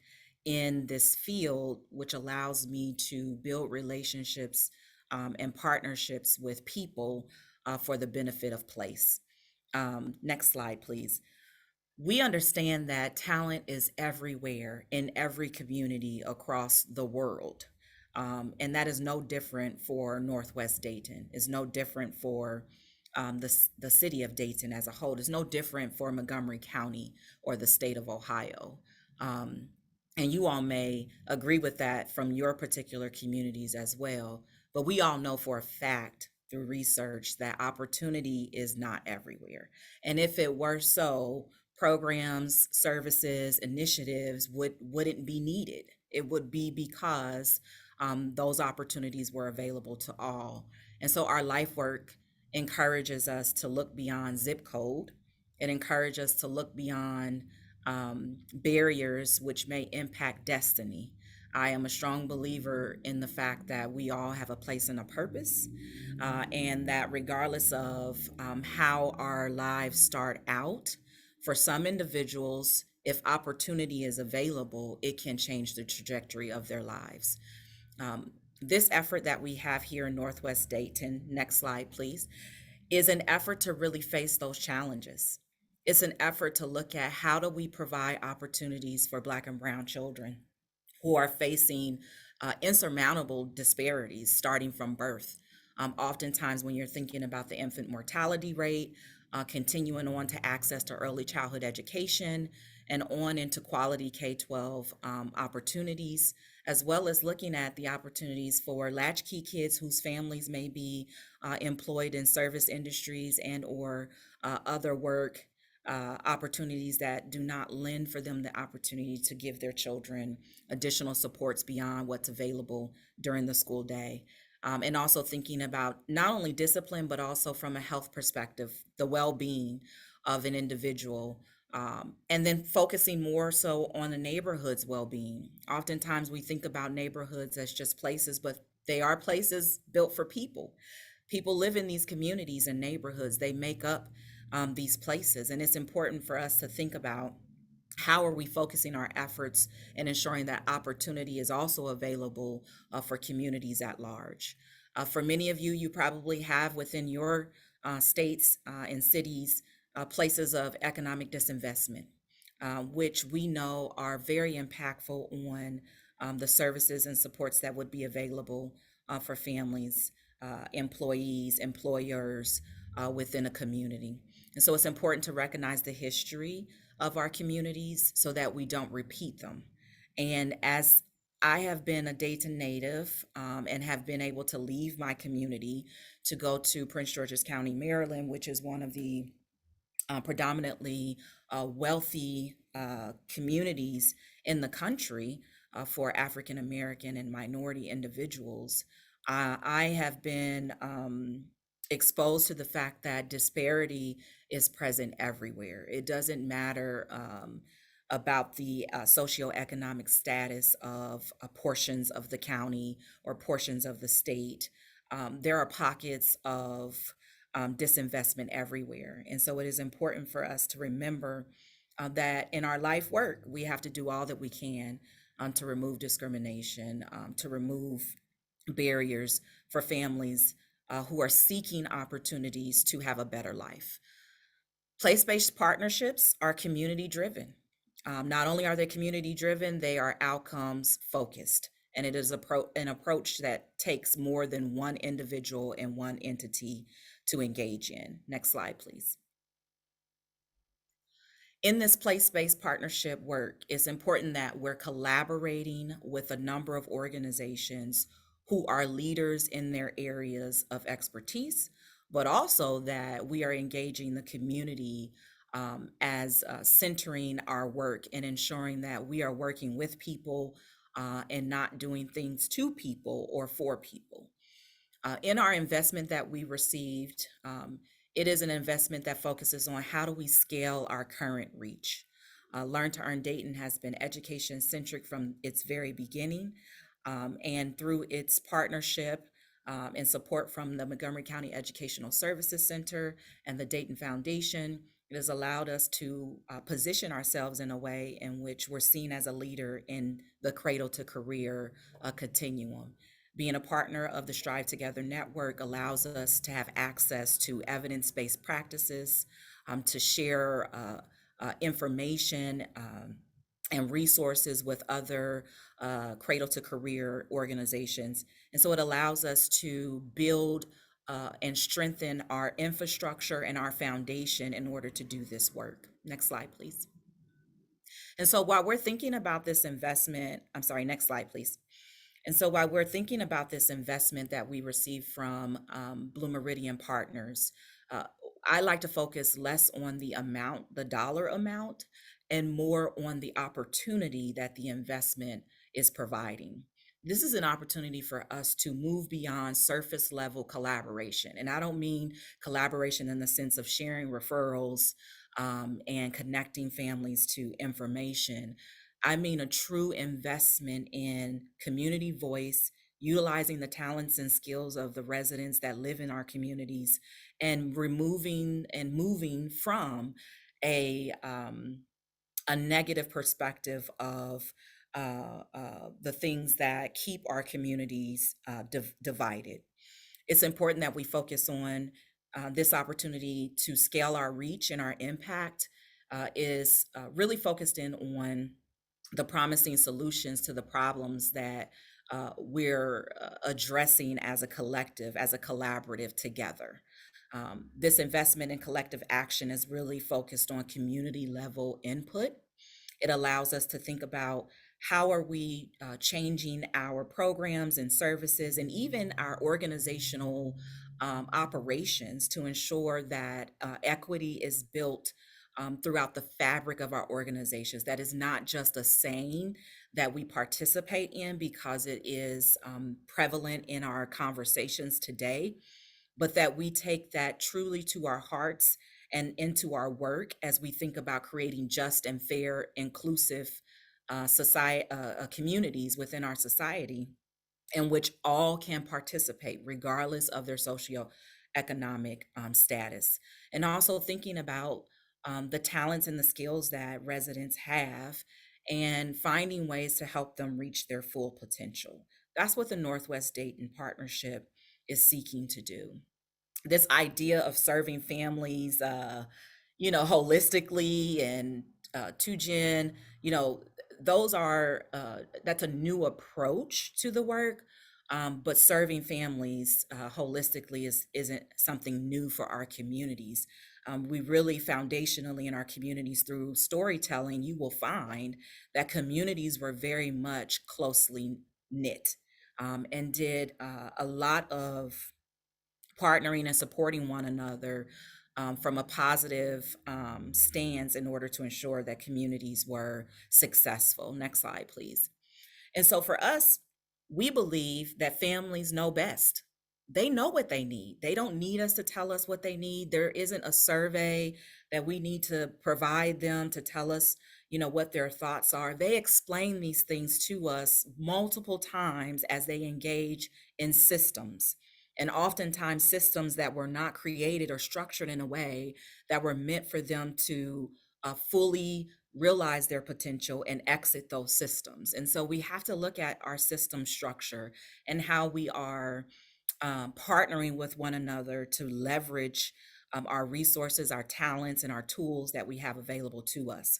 in this field, which allows me to build relationships and partnerships with people for the benefit of place. Next slide, please. We understand that talent is everywhere in every community across the world. And that is no different for Northwest Dayton. It's no different for the city of Dayton as a whole. It's no different for Montgomery County or the state of Ohio. And you all may agree with that from your particular communities as well. But we all know for a fact through research that opportunity is not everywhere. And if it were so, programs, services, initiatives wouldn't be needed. It would be because those opportunities were available to all. And so our life work encourages us to look beyond zip code. It encourages us to look beyond barriers which may impact destiny. I am a strong believer in the fact that we all have a place and a purpose, and that regardless of how our lives start out, for some individuals, if opportunity is available, it can change the trajectory of their lives. This effort that we have here in Northwest Dayton, next slide, please, is an effort to really face those challenges. It's an effort to look at how do we provide opportunities for Black and Brown children who are facing insurmountable disparities starting from birth. Oftentimes when you're thinking about the infant mortality rate, continuing on to access to early childhood education and on into quality K-12 opportunities, as well as looking at the opportunities for latchkey kids whose families may be employed in service industries and or other work opportunities that do not lend for them the opportunity to give their children additional supports beyond what's available during the school day. And also thinking about not only discipline, but also from a health perspective, the well-being of an individual, and then focusing more so on the neighborhood's well-being. Oftentimes we think about neighborhoods as just places, but they are places built for people. People live in these communities and neighborhoods. They make up these places. And it's important for us to think about how are we focusing our efforts and ensuring that opportunity is also available for communities at large. For many of you, you probably have within your states and cities places of economic disinvestment. which we know are very impactful on the services and supports that would be available for families, employees, employers within a community. And so it's important to recognize the history of our communities so that we don't repeat them. And as I have been a Dayton native and have been able to leave my community to go to Prince George's County, Maryland, which is one of the predominantly wealthy communities in the country for African American and minority individuals. I have been exposed to the fact that disparity is present everywhere. It doesn't matter about the socioeconomic status of portions of the county or portions of the state. There are pockets of disinvestment everywhere. And so it is important for us to remember that in our life work, we have to do all that we can to remove discrimination, to remove barriers for families who are seeking opportunities to have a better life. Place-based partnerships are community driven. Not only are they community driven, they are outcomes focused. And it is an approach that takes more than one individual and one entity to engage in. Next slide, please. In this place-based partnership work, it's important that we're collaborating with a number of organizations who are leaders in their areas of expertise, but also that we are engaging the community as centering our work and ensuring that we are working with people and not doing things to people or for people. In our investment that we received, it is an investment that focuses on how do we scale our current reach. Learn to Earn Dayton has been education centric from its very beginning, and through its partnership and support from the Montgomery County Educational Services Center and the Dayton Foundation, it has allowed us to position ourselves in a way in which we're seen as a leader in the cradle to career continuum. Being a partner of the Strive Together Network allows us to have access to evidence-based practices, to share information and resources with other cradle to career organizations. And so it allows us to build and strengthen our infrastructure and our foundation in order to do this work. Next slide, please. And so while we're thinking about this investment, next slide, please. And so while we're thinking about this investment that we received from Blue Meridian Partners, I like to focus less on the amount, the dollar amount, and more on the opportunity that the investment is providing. This is an opportunity for us to move beyond surface level collaboration. And I don't mean collaboration in the sense of sharing referrals and connecting families to information. I mean a true investment in community voice, utilizing the talents and skills of the residents that live in our communities, and removing and moving from a negative perspective of the things that keep our communities divided. It's important that we focus on this opportunity to scale our reach and our impact is really focused in on the promising solutions to the problems that we're addressing as a collective, as a collaborative together. This investment in collective action is really focused on community level input. It allows us to think about how are we changing our programs and services and even our organizational operations to ensure that equity is built throughout the fabric of our organizations. That is not just a saying that we participate in because it is prevalent in our conversations today, but that we take that truly to our hearts and into our work as we think about creating just and fair, inclusive communities within our society in which all can participate regardless of their socioeconomic status. And also thinking about the talents and the skills that residents have and finding ways to help them reach their full potential. That's what the Northwest Dayton Partnership is seeking to do. This idea of serving families, holistically and 2Gen, you know, those are, that's a new approach to the work. But serving families holistically isn't something new for our communities. We really foundationally in our communities through storytelling, you will find that communities were very much closely knit, and did a lot of partnering and supporting one another, from a positive stance in order to ensure that communities were successful. Next slide, please. And so for us, we believe that families know best. They know what they need. They don't need us to tell us what they need. There isn't a survey that we need to provide them to tell us, you know, what their thoughts are. They explain these things to us multiple times as they engage in systems. And oftentimes systems that were not created or structured in a way that were meant for them to fully realize their potential and exit those systems. And so we have to look at our system structure and how we are partnering with one another to leverage our resources, our talents, and our tools that we have available to us.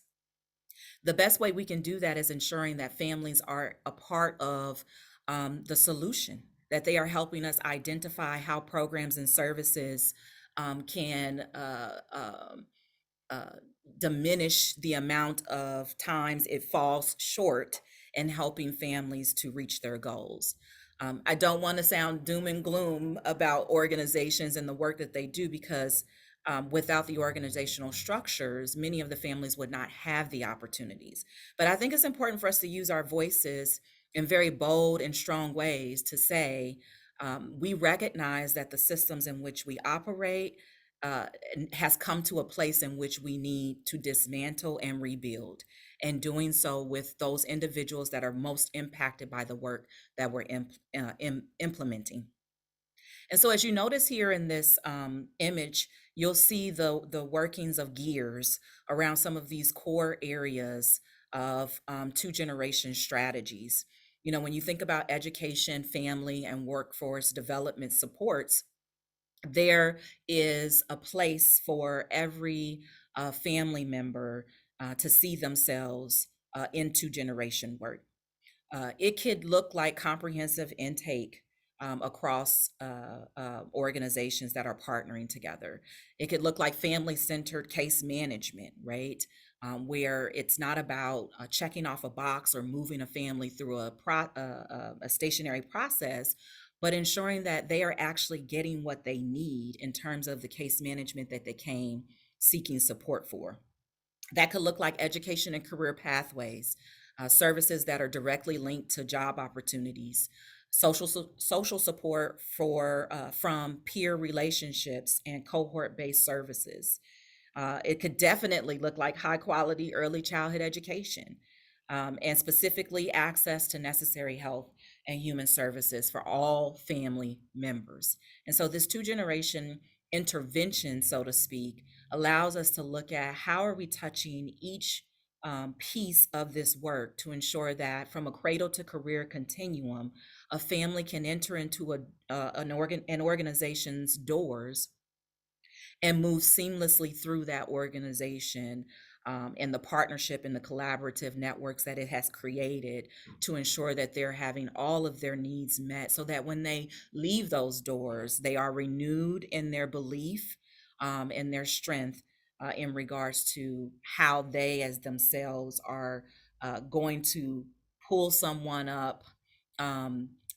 The best way we can do that is ensuring that families are a part of the solution, that they are helping us identify how programs and services can uh, diminish the amount of times it falls short in helping families to reach their goals. I don't want to sound doom and gloom about organizations and the work that they do, because without the organizational structures, many of the families would not have the opportunities. But I think it's important for us to use our voices in very bold and strong ways to say, we recognize that the systems in which we operate uh, has come to a place in which we need to dismantle and rebuild, and doing so with those individuals that are most impacted by the work that we're implementing. And so as you notice here in this image, you'll see the workings of gears around some of these core areas of 2 generation strategies. You know, when you think about education, family, and workforce development supports, there is a place for every family member to see themselves in 2 generation work. It could look like comprehensive intake across organizations that are partnering together. It could look like family-centered case management, right? Where it's not about checking off a box or moving a family through a stationary process, but ensuring that they are actually getting what they need in terms of the case management that they came seeking support for. That could look like education and career pathways, services that are directly linked to job opportunities, social support for from peer relationships and cohort-based services. It could definitely look like high quality early childhood education, and specifically access to necessary health and human services for all family members. And so this 2 generation intervention, so to speak, allows us to look at how are we touching each piece of this work to ensure that from a cradle to career continuum, a family can enter into an organization's doors and move seamlessly through that organization, and the partnership and the collaborative networks that it has created to ensure that they're having all of their needs met, so that when they leave those doors, they are renewed in their belief and their strength in regards to how they as themselves are going to pull someone up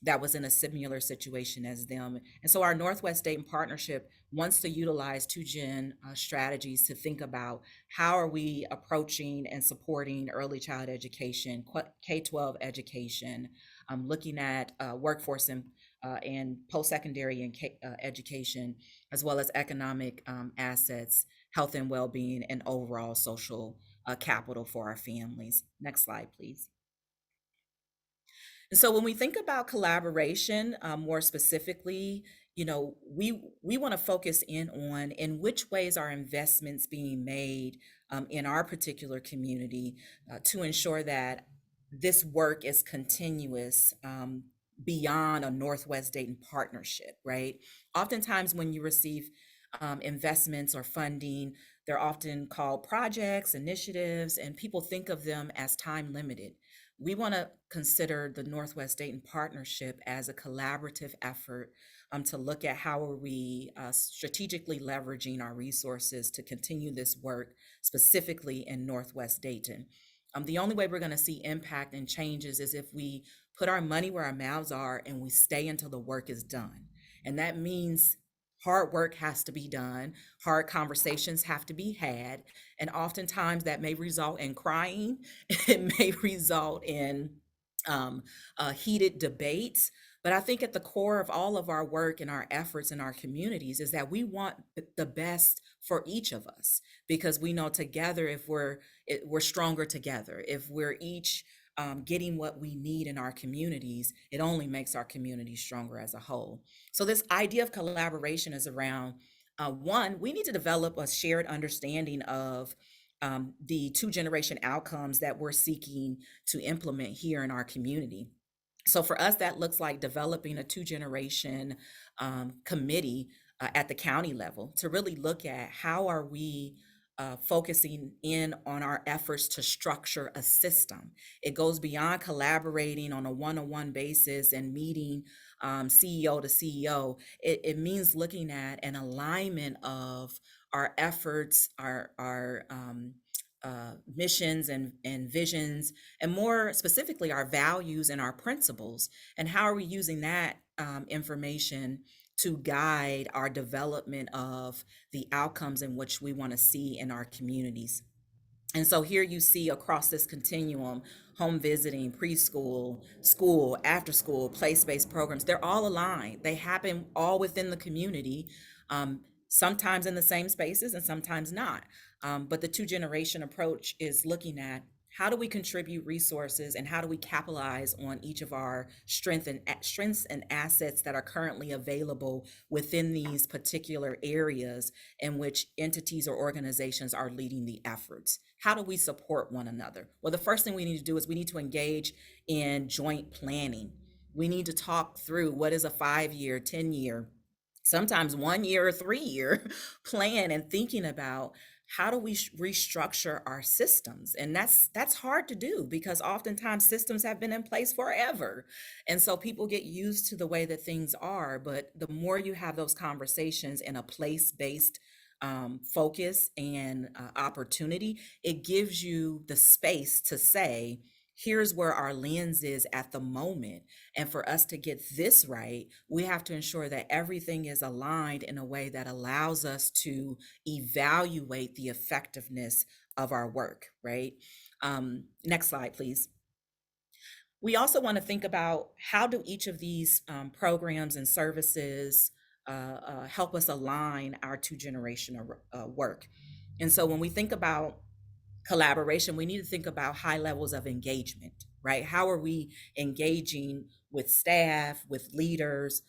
that was in a similar situation as them. And so our Northwest Dayton partnership wants to utilize 2Gen strategies to think about how are we approaching and supporting early child education, K-12 education, looking at workforce and post-secondary and education, as well as economic assets, health and well-being, and overall social capital for our families. Next slide, please. And so when we think about collaboration, more specifically, you know, we want to focus in which ways are investments being made in our particular community to ensure that this work is continuous beyond a Northwest Dayton partnership, right? Oftentimes when you receive investments or funding, They're often called projects, initiatives, and people think of them as time limited. We want to consider the Northwest Dayton Partnership as a collaborative effort to look at how are we strategically leveraging our resources to continue this work specifically in Northwest Dayton. The only way we're going to see impact and changes is if we put our money where our mouths are and we stay until the work is done. And that means hard work has to be done, hard conversations have to be had, and oftentimes that may result in crying, it may result in heated debates. But I think at the core of all of our work and our efforts in our communities is that we want the best for each of us, because we know together, if we're stronger together. If we're each getting what we need in our communities, it only makes our community stronger as a whole. So this idea of collaboration is around one, we need to develop a shared understanding of the two-generation outcomes that we're seeking to implement here in our community. So for us, that looks like developing a two-generation committee at the county level to really look at how are we focusing in on our efforts to structure a system. It goes beyond collaborating on a one-on-one basis and meeting CEO to CEO. It means looking at an alignment of our efforts, our missions and visions, and more specifically, our values and our principles, and how are we using that information to guide our development of the outcomes in which we want to see in our communities. And so here you see across this continuum, home visiting, preschool, school, after school, place-based programs, they're all aligned. They happen all within the community, sometimes in the same spaces and sometimes not. But the two-generation approach is looking at how do we contribute resources and how do we capitalize on each of our strengths and assets that are currently available within these particular areas in which entities or organizations are leading the efforts. How do we support one another? Well, the first thing we need to do is we need to engage in joint planning. We need to talk through what is a 5-year, 10-year, sometimes 1 year or 3-year plan, and thinking about how do we restructure our systems. And that's hard to do because oftentimes systems have been in place forever, and so people get used to the way that things are. But the more you have those conversations in a place-based focus and opportunity, it gives you the space to say, here's where our lens is at the moment. And for us to get this right, we have to ensure that everything is aligned in a way that allows us to evaluate the effectiveness of our work, right? Next slide, please. We also want to think about how do each of these programs and services help us align our two-generation work. And so when we think about collaboration, we need to think about high levels of engagement, right? How are we engaging with staff, with leaders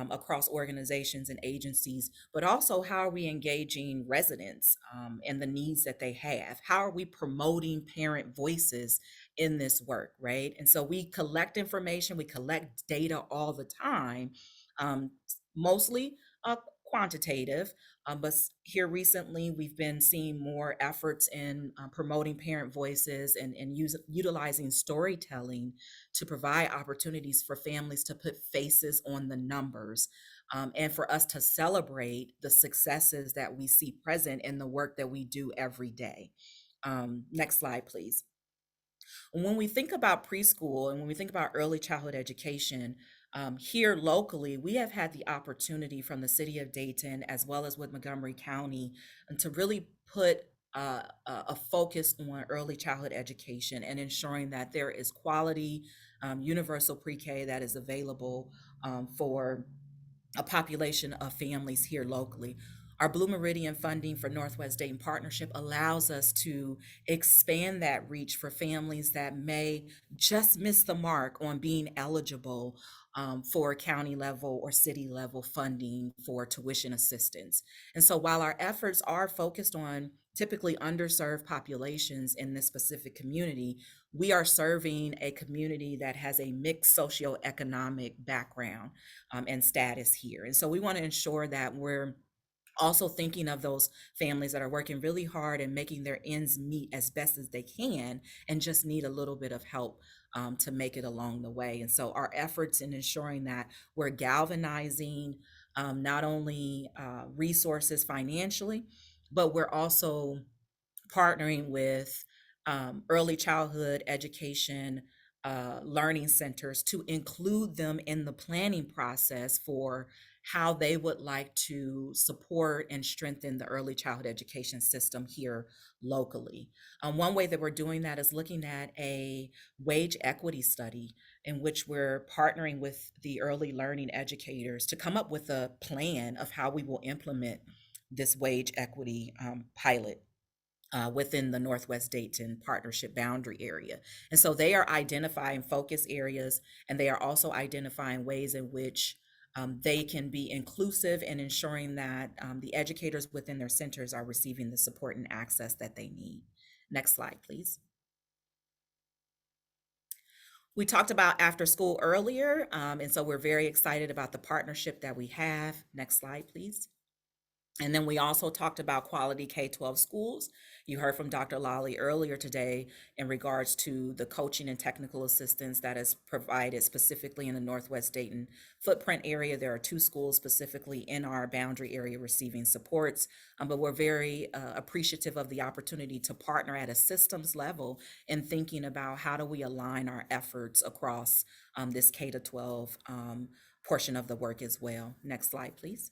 across organizations and agencies, but also how are we engaging residents and the needs that they have? How are we promoting parent voices in this work, right? And so we collect information, we collect data all the time, mostly quantitative, but here recently, we've been seeing more efforts in promoting parent voices and utilizing storytelling to provide opportunities for families to put faces on the numbers, and for us to celebrate the successes that we see present in the work that we do every day. Next slide, please. When we think about preschool and when we think about early childhood education, here locally, we have had the opportunity from the city of Dayton, as well as with Montgomery County, to really put a focus on early childhood education and ensuring that there is quality universal pre-K that is available for a population of families here locally. Our Blue Meridian funding for Northwest Dayton Partnership allows us to expand that reach for families that may just miss the mark on being eligible for county level or city level funding for tuition assistance. And so while our efforts are focused on typically underserved populations in this specific community, we are serving a community that has a mixed socioeconomic background and status here. And so we want to ensure that we're Also thinking of those families that are working really hard and making their ends meet as best as they can and just need a little bit of help to make it along the way. And so our efforts in ensuring that we're galvanizing not only resources financially, but we're also partnering with early childhood education learning centers to include them in the planning process for how they would like to support and strengthen the early childhood education system here locally. One way that we're doing that is looking at a wage equity study in which we're partnering with the early learning educators to come up with a plan of how we will implement this wage equity pilot within the Northwest Dayton partnership boundary area. And so they are identifying focus areas, and they are also identifying ways in which they can be inclusive and ensuring that the educators within their centers are receiving the support and access that they need. Next slide, please. We talked about after school earlier, and so we're very excited about the partnership that we have. Next slide, please. And then we also talked about quality K-12 schools. You heard from Dr. Lally earlier today in regards to the coaching and technical assistance that is provided specifically in the Northwest Dayton footprint area. There are 2 schools specifically in our boundary area receiving supports, but we're very appreciative of the opportunity to partner at a systems level in thinking about how do we align our efforts across this K-12 portion of the work as well. Next slide, please.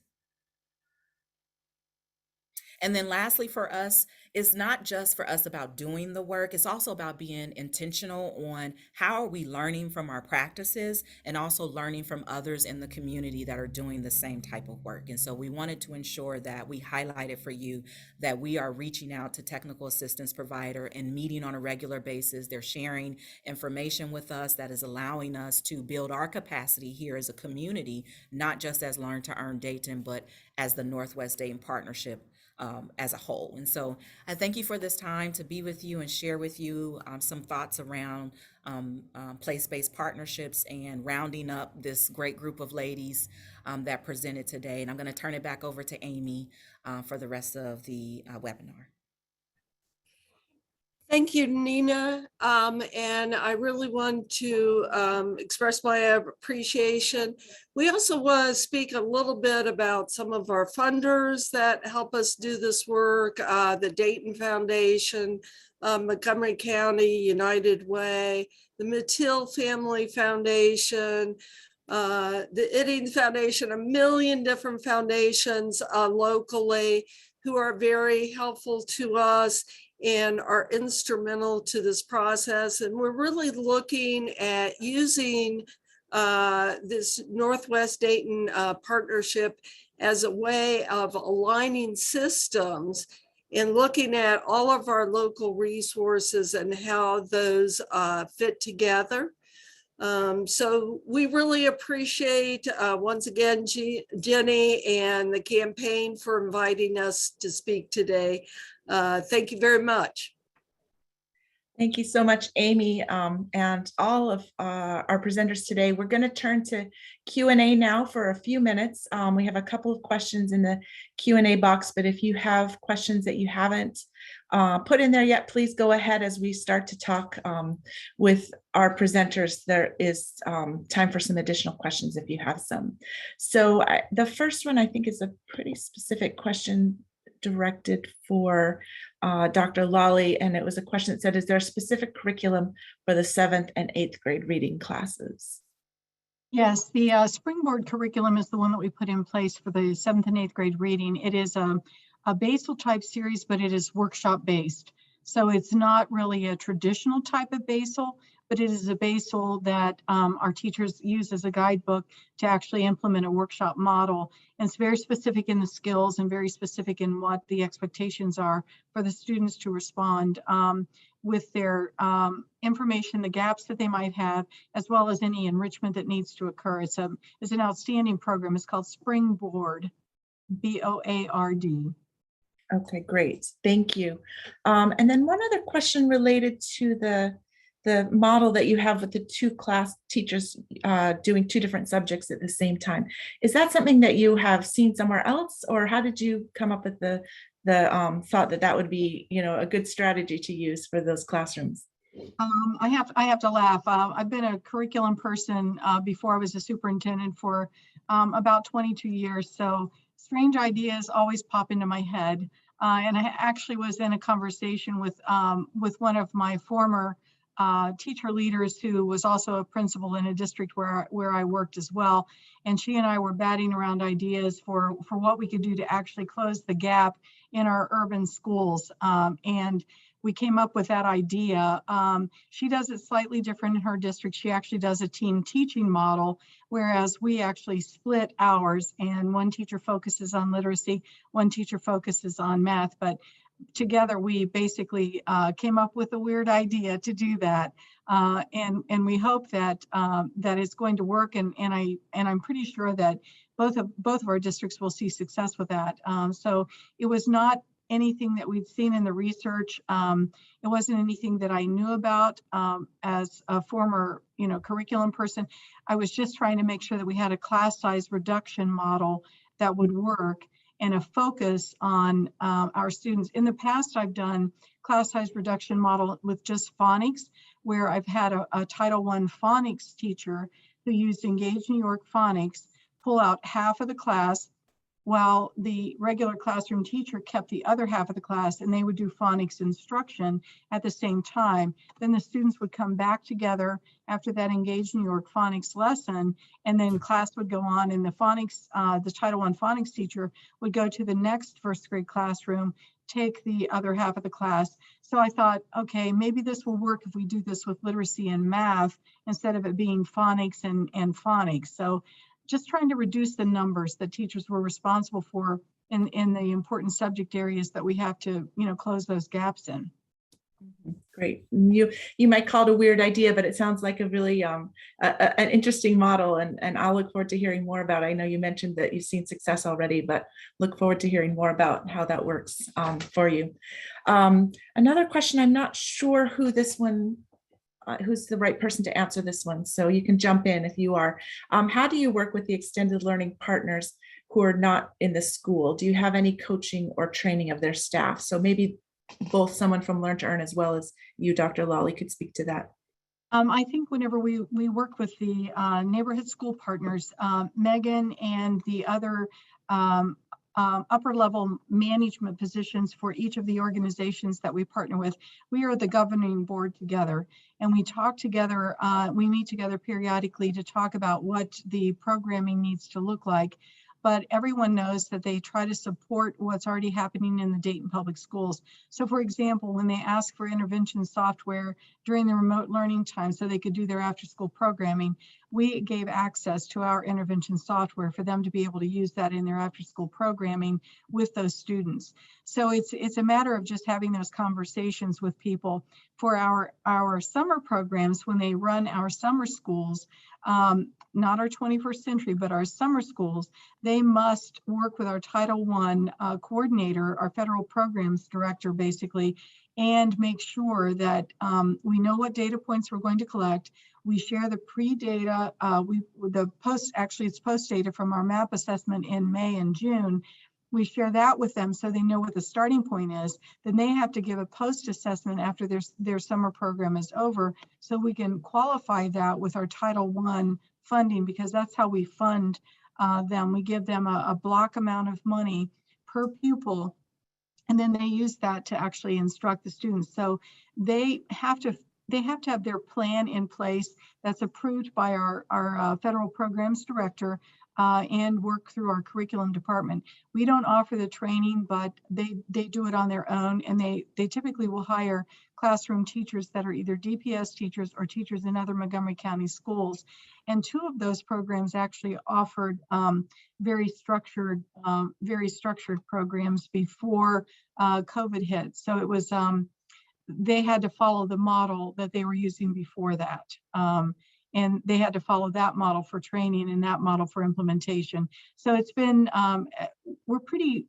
And then lastly for us, it's not just for us about doing the work, it's also about being intentional on how are we learning from our practices and also learning from others in the community that are doing the same type of work. And so we wanted to ensure that we highlighted for you that we are reaching out to technical assistance provider and meeting on a regular basis. They're sharing information with us that is allowing us to build our capacity here as a community, not just as Learn to Earn Dayton, but as the Northwest Dayton Partnership as a whole. And so I thank you for this time to be with you and share with you some thoughts around place-based partnerships and rounding up this great group of ladies that presented today. And I'm going to turn it back over to Amy for the rest of the webinar. Thank you, Nina. And I really want to express my appreciation. We also want to speak a little bit about some of our funders that help us do this work, the Dayton Foundation, Montgomery County United Way, the Mattil Family Foundation, the Iddings Foundation, a million different foundations locally who are very helpful to us and are instrumental to this process. And we're really looking at using this Northwest Dayton partnership as a way of aligning systems and looking at all of our local resources and how those fit together. So we really appreciate, once again, Jenny and the campaign for inviting us to speak today. Thank you very much. Thank you so much, Amy, and all of our presenters today. We're going to turn to Q&A now for a few minutes. We have a couple of questions in the Q&A box, but if you have questions that you haven't put in there yet, please go ahead as we start to talk with our presenters. There is time for some additional questions if you have some. So the first one I think is a pretty specific question directed for Dr. Lally, and it was a question that said, is there a specific curriculum for the 7th and 8th grade reading classes? Yes, the Springboard curriculum is the one that we put in place for the 7th and 8th grade reading. It is a basal type series, but it is workshop based. So it's not really a traditional type of basal, but it is a basal that our teachers use as a guidebook to actually implement a workshop model. And it's very specific in the skills and very specific in what the expectations are for the students to respond with their information, the gaps that they might have, as well as any enrichment that needs to occur. It's an outstanding program. It's called Springboard, B-O-A-R-D. Okay, great. Thank you. And then one other question related to the the model that you have with the two class teachers doing two different subjects at the same time. Is that something that you have seen somewhere else, or how did you come up with the thought that that would be, you know, a good strategy to use for those classrooms? I have to laugh. I've been a curriculum person before I was a superintendent for about 22 years. So strange ideas always pop into my head. And I actually was in a conversation with one of my former teacher leaders who was also a principal in a district where I worked as well. And she and I were batting around ideas for what we could do to actually close the gap in our urban schools. And we came up with that idea. She does it slightly different in her district. She actually does a team teaching model, whereas we actually split hours, and one teacher focuses on literacy, one teacher focuses on math. But together we basically came up with a weird idea to do that, and we hope that that it's going to work. And I'm pretty sure that both of our districts will see success with that. So it was not anything that we'd seen in the research. It wasn't anything that I knew about as a former, curriculum person. I was just trying to make sure that we had a class size reduction model that would work and a focus on our students. In the past, I've done class size reduction model with just phonics, where I've had a Title I phonics teacher who used Engage New York phonics pull out half of the class, while the regular classroom teacher kept the other half of the class, and they would do phonics instruction at the same time. Then the students would come back together after that Engage New York phonics lesson, and then class would go on, and the phonics, the Title I phonics teacher would go to the next first grade classroom, take the other half of the class. So I thought, okay, maybe this will work if we do this with literacy and math instead of it being phonics and phonics. So just trying to reduce the numbers that teachers were responsible for in the important subject areas that we have to, close those gaps in. Great. You might call it a weird idea, but it sounds like a really an interesting model, and I'll look forward to hearing more about it. I know you mentioned that you've seen success already, but look forward to hearing more about how that works for you. Another question, I'm not sure who this one who's the right person to answer this one, so you can jump in if you are. How do you work with the extended learning partners who are not in the school? Do you have any coaching or training of their staff? So maybe both someone from Learn to Earn as well as you, Dr. Lawley, could speak to that. I think whenever we work with the neighborhood school partners, Megan and the other upper level management positions for each of the organizations that we partner with, we are the governing board together, and we talk together, we meet together periodically to talk about what the programming needs to look like. But everyone knows that they try to support what's already happening in the Dayton Public Schools. So for example, when they ask for intervention software during the remote learning time so they could do their after school programming, we gave access to our intervention software for them to be able to use that in their after school programming with those students. So it's a matter of just having those conversations with people. For our summer programs, when they run our summer schools, not our 21st century, but our summer schools, they must work with our Title I coordinator, our federal programs director, basically, and make sure that we know what data points we're going to collect. We share the pre-data, it's post data from our MAP assessment in May and June. We share that with them so they know what the starting point is. Then they have to give a post assessment after their summer program is over, so we can qualify that with our Title I funding, because that's how we fund them. We give them a block amount of money per pupil, and then they use that to actually instruct the students. So they have to have their plan in place that's approved by our federal programs director and work through our curriculum department. We don't offer the training, but they do it on their own, and they typically will hire classroom teachers that are either DPS teachers or teachers in other Montgomery County schools. And two of those programs actually offered very structured programs before COVID hit. So it was they had to follow the model that they were using before that. And they had to follow that model for training and that model for implementation. So it's been, we're pretty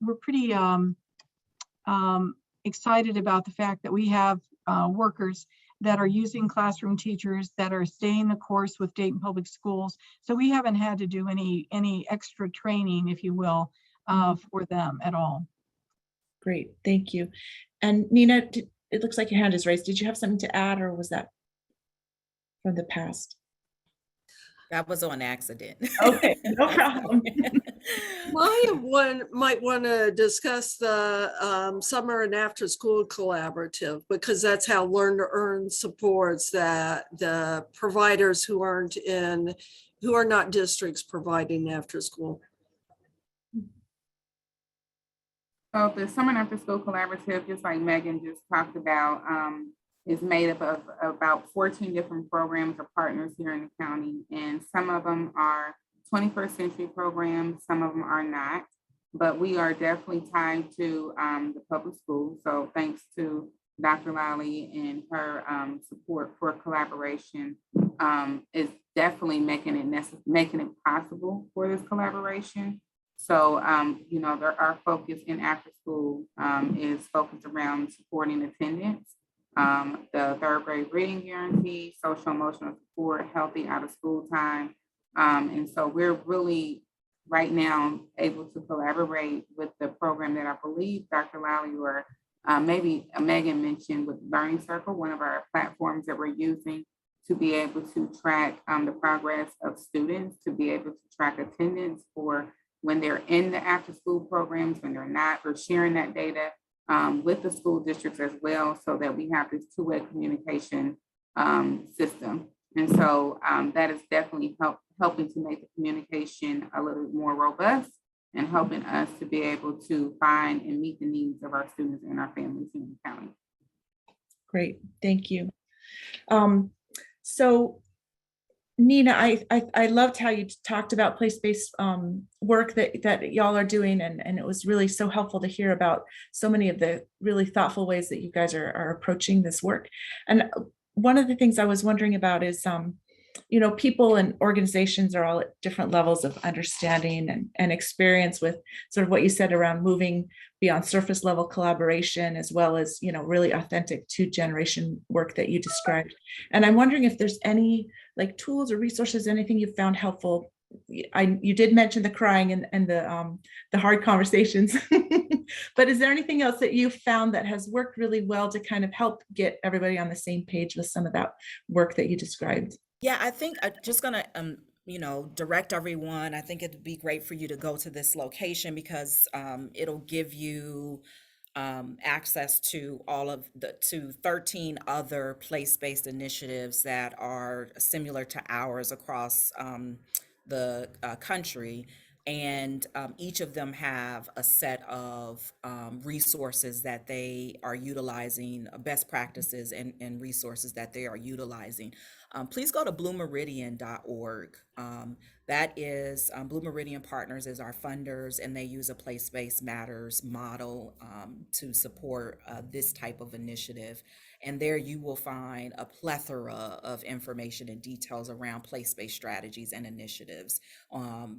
excited about the fact that we have workers that are using classroom teachers that are staying the course with Dayton Public Schools. So we haven't had to do any extra training, if you will, for them at all. Great, thank you. And Nina, it looks like your hand is raised. Did you have something to add, or was that from the past? That was on accident. Okay, no problem. One might want to discuss the summer and after school collaborative, because that's how Learn to Earn supports that the providers who are not districts providing after school. So the Summer and After School Collaborative, just like Megan just talked about, is made up of about 14 different programs or partners here in the county. And some of them are 21st century programs, some of them are not, but we are definitely tied to the public schools. So thanks to Dr. Lally and her support for collaboration is definitely making it possible for this collaboration. So, our focus in after school is focused around supporting attendance, the third grade reading guarantee, social emotional support, healthy out of school time. And so we're really right now able to collaborate with the program that I believe Dr. Lally or maybe Megan mentioned with Learning Circle, one of our platforms that we're using to be able to track the progress of students, to be able to track attendance for when they're in the after school programs, when they're not, we're sharing that data with the school districts as well, so that we have this two-way communication system. And so that is definitely helping to make the communication a little bit more robust and helping us to be able to find and meet the needs of our students and our families in the county. Great, thank you. So Nina, I loved how you talked about place-based work that y'all are doing, and it was really so helpful to hear about so many of the really thoughtful ways that you guys are approaching this work. And one of the things I was wondering about is, people and organizations are all at different levels of understanding and experience with sort of what you said around moving beyond surface level collaboration, as well as, really authentic two-generation work that you described. And I'm wondering if there's any like tools or resources, anything you found helpful. You did mention the crying and the hard conversations, but is there anything else that you found that has worked really well to kind of help get everybody on the same page with some of that work that you described? Yeah, I think I'm just gonna, direct everyone. I think it'd be great for you to go to this location because it'll give you access to to 13 other place-based initiatives that are similar to ours across the country. And each of them have a set of resources that they are utilizing, best practices and resources that they are utilizing. Please go to bluemeridian.org. That is Blue Meridian Partners is our funders, and they use a place-based matters model to support this type of initiative. And there you will find a plethora of information and details around place-based strategies and initiatives,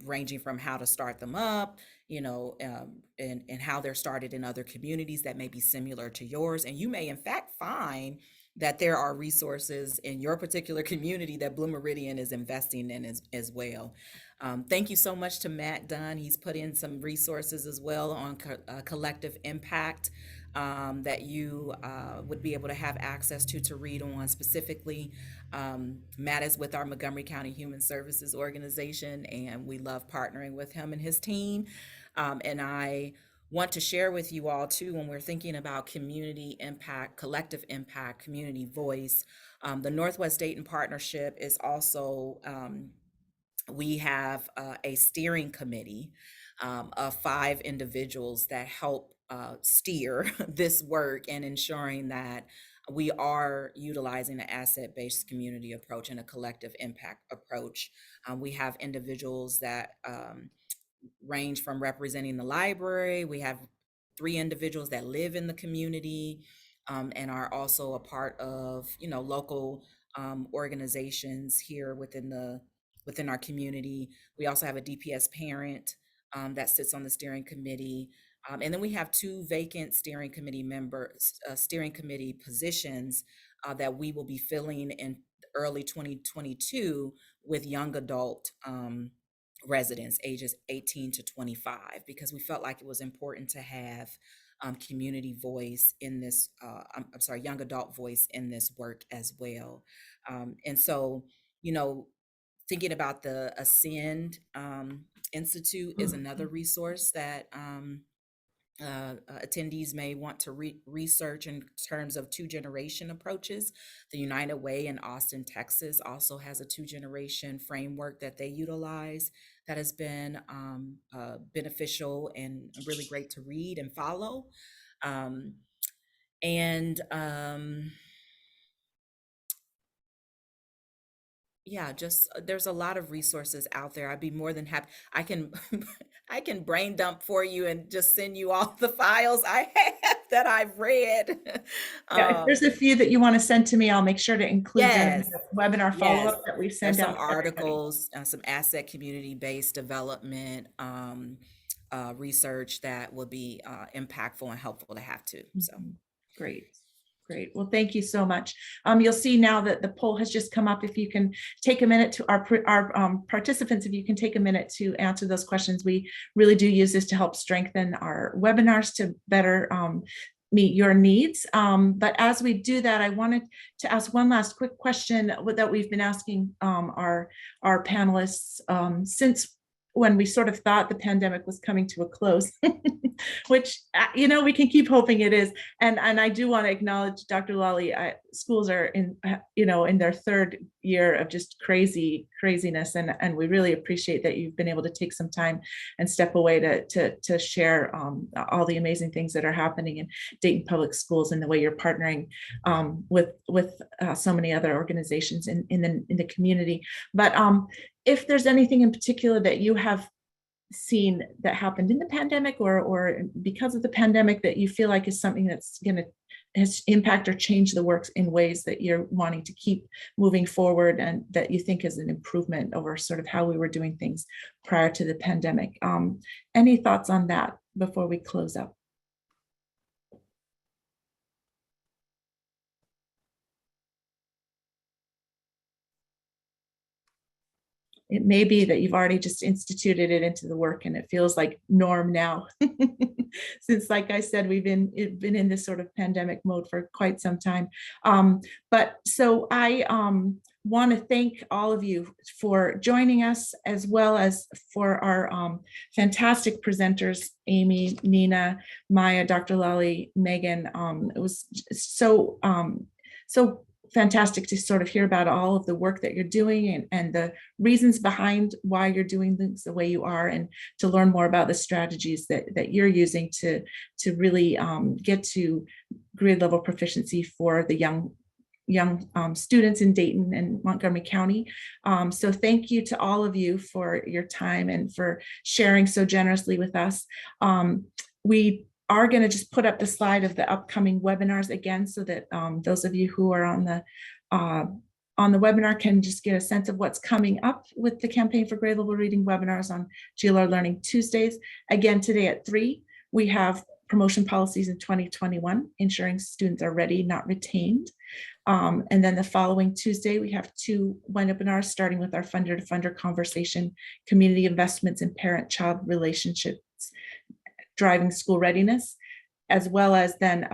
ranging from how to start them up, and how they're started in other communities that may be similar to yours. And you may in fact find that there are resources in your particular community that Blue Meridian is investing in as well. Thank you so much to Matt Dunn. He's put in some resources as well on collective impact that you would be able to have access to read on specifically. Matt is with our Montgomery County Human Services Organization, and we love partnering with him and his team. And I want to share with you all too, when we're thinking about community impact, collective impact, community voice, the Northwest Dayton Partnership is also, we have a steering committee of 5 individuals that help steer this work and ensuring that we are utilizing an asset-based community approach and a collective impact approach. We have individuals that range from representing the library. We have 3 individuals that live in the community and are also a part of, local organizations here within our community. We also have a DPS parent that sits on the steering committee. And then we have 2 vacant steering committee positions that we will be filling in early 2022 with young adult residents ages 18 to 25, because we felt like it was important to have community voice in this, I'm sorry, young adult voice in this work as well. And so, you know, thinking about the Ascend Institute is another resource that attendees may want to research in terms of two-generation approaches. The United Way in Austin, Texas also has a two-generation framework that they utilize that has been beneficial and really great to read and follow. Yeah, just there's a lot of resources out there. I'd be more than happy. I can I can brain dump for you and just send you all the files I have that I've read. Yeah, if there's a few that you want to send to me, I'll make sure to include them in Yes, the webinar yes. follow-up that we There's send some out to everybody. articles, some asset community-based development research that will be impactful and helpful to have too. So Great. Great. Well, thank you so much. You'll see now that the poll has just come up. If you can take a minute to our participants, if you can take a minute to answer those questions, we really do use this to help strengthen our webinars to better meet your needs. But as we do that, I wanted to ask one last quick question that we've been asking our panelists since when we sort of thought the pandemic was coming to a close, which, you know, we can keep hoping it is. And I do want to acknowledge, Dr. Lally, schools are in, you know, in their third year of just craziness. And we really appreciate that you've been able to take some time and step away to share all the amazing things that are happening in Dayton Public Schools and the way you're partnering with so many other organizations in the community. But if there's anything in particular that you have seen that happened in the pandemic or because of the pandemic that you feel like is something that's going to impact or change the works in ways that you're wanting to keep moving forward and that you think is an improvement over sort of how we were doing things prior to the pandemic. Any thoughts on that before we close up? It may be that you've already just instituted it into the work and it feels like norm now. Since, like I said, we've been in this sort of pandemic mode for quite some time. But so I want to thank all of you for joining us, as well as for our fantastic presenters, Amy, Nina, Maya, Dr. Lally, Megan. It was so fantastic to sort of hear about all of the work that you're doing and the reasons behind why you're doing things the way you are, and to learn more about the strategies that you're using to really get to grade level proficiency for the young students in Dayton and Montgomery County. So thank you to all of you for your time and for sharing so generously with us. We are going to just put up the slide of the upcoming webinars again, so that those of you who are on the webinar can just get a sense of what's coming up with the Campaign for Grade Level Reading webinars on GLR Learning Tuesdays. Again, today at 3, we have promotion policies in 2021, ensuring students are ready, not retained. And then the following Tuesday, we have 2 webinars, starting with our funder to funder conversation, community investments in parent-child relationships, driving school readiness, as well as then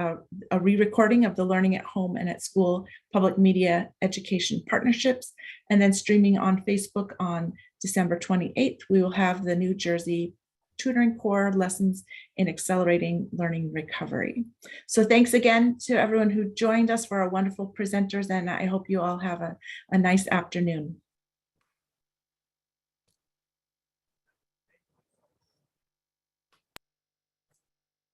a re-recording of the Learning at Home and at School public media education partnerships. And then streaming on Facebook on December 28th, we will have the New Jersey Tutoring Core lessons in accelerating learning recovery. So thanks again to everyone who joined us, for our wonderful presenters, and I hope you all have a nice afternoon.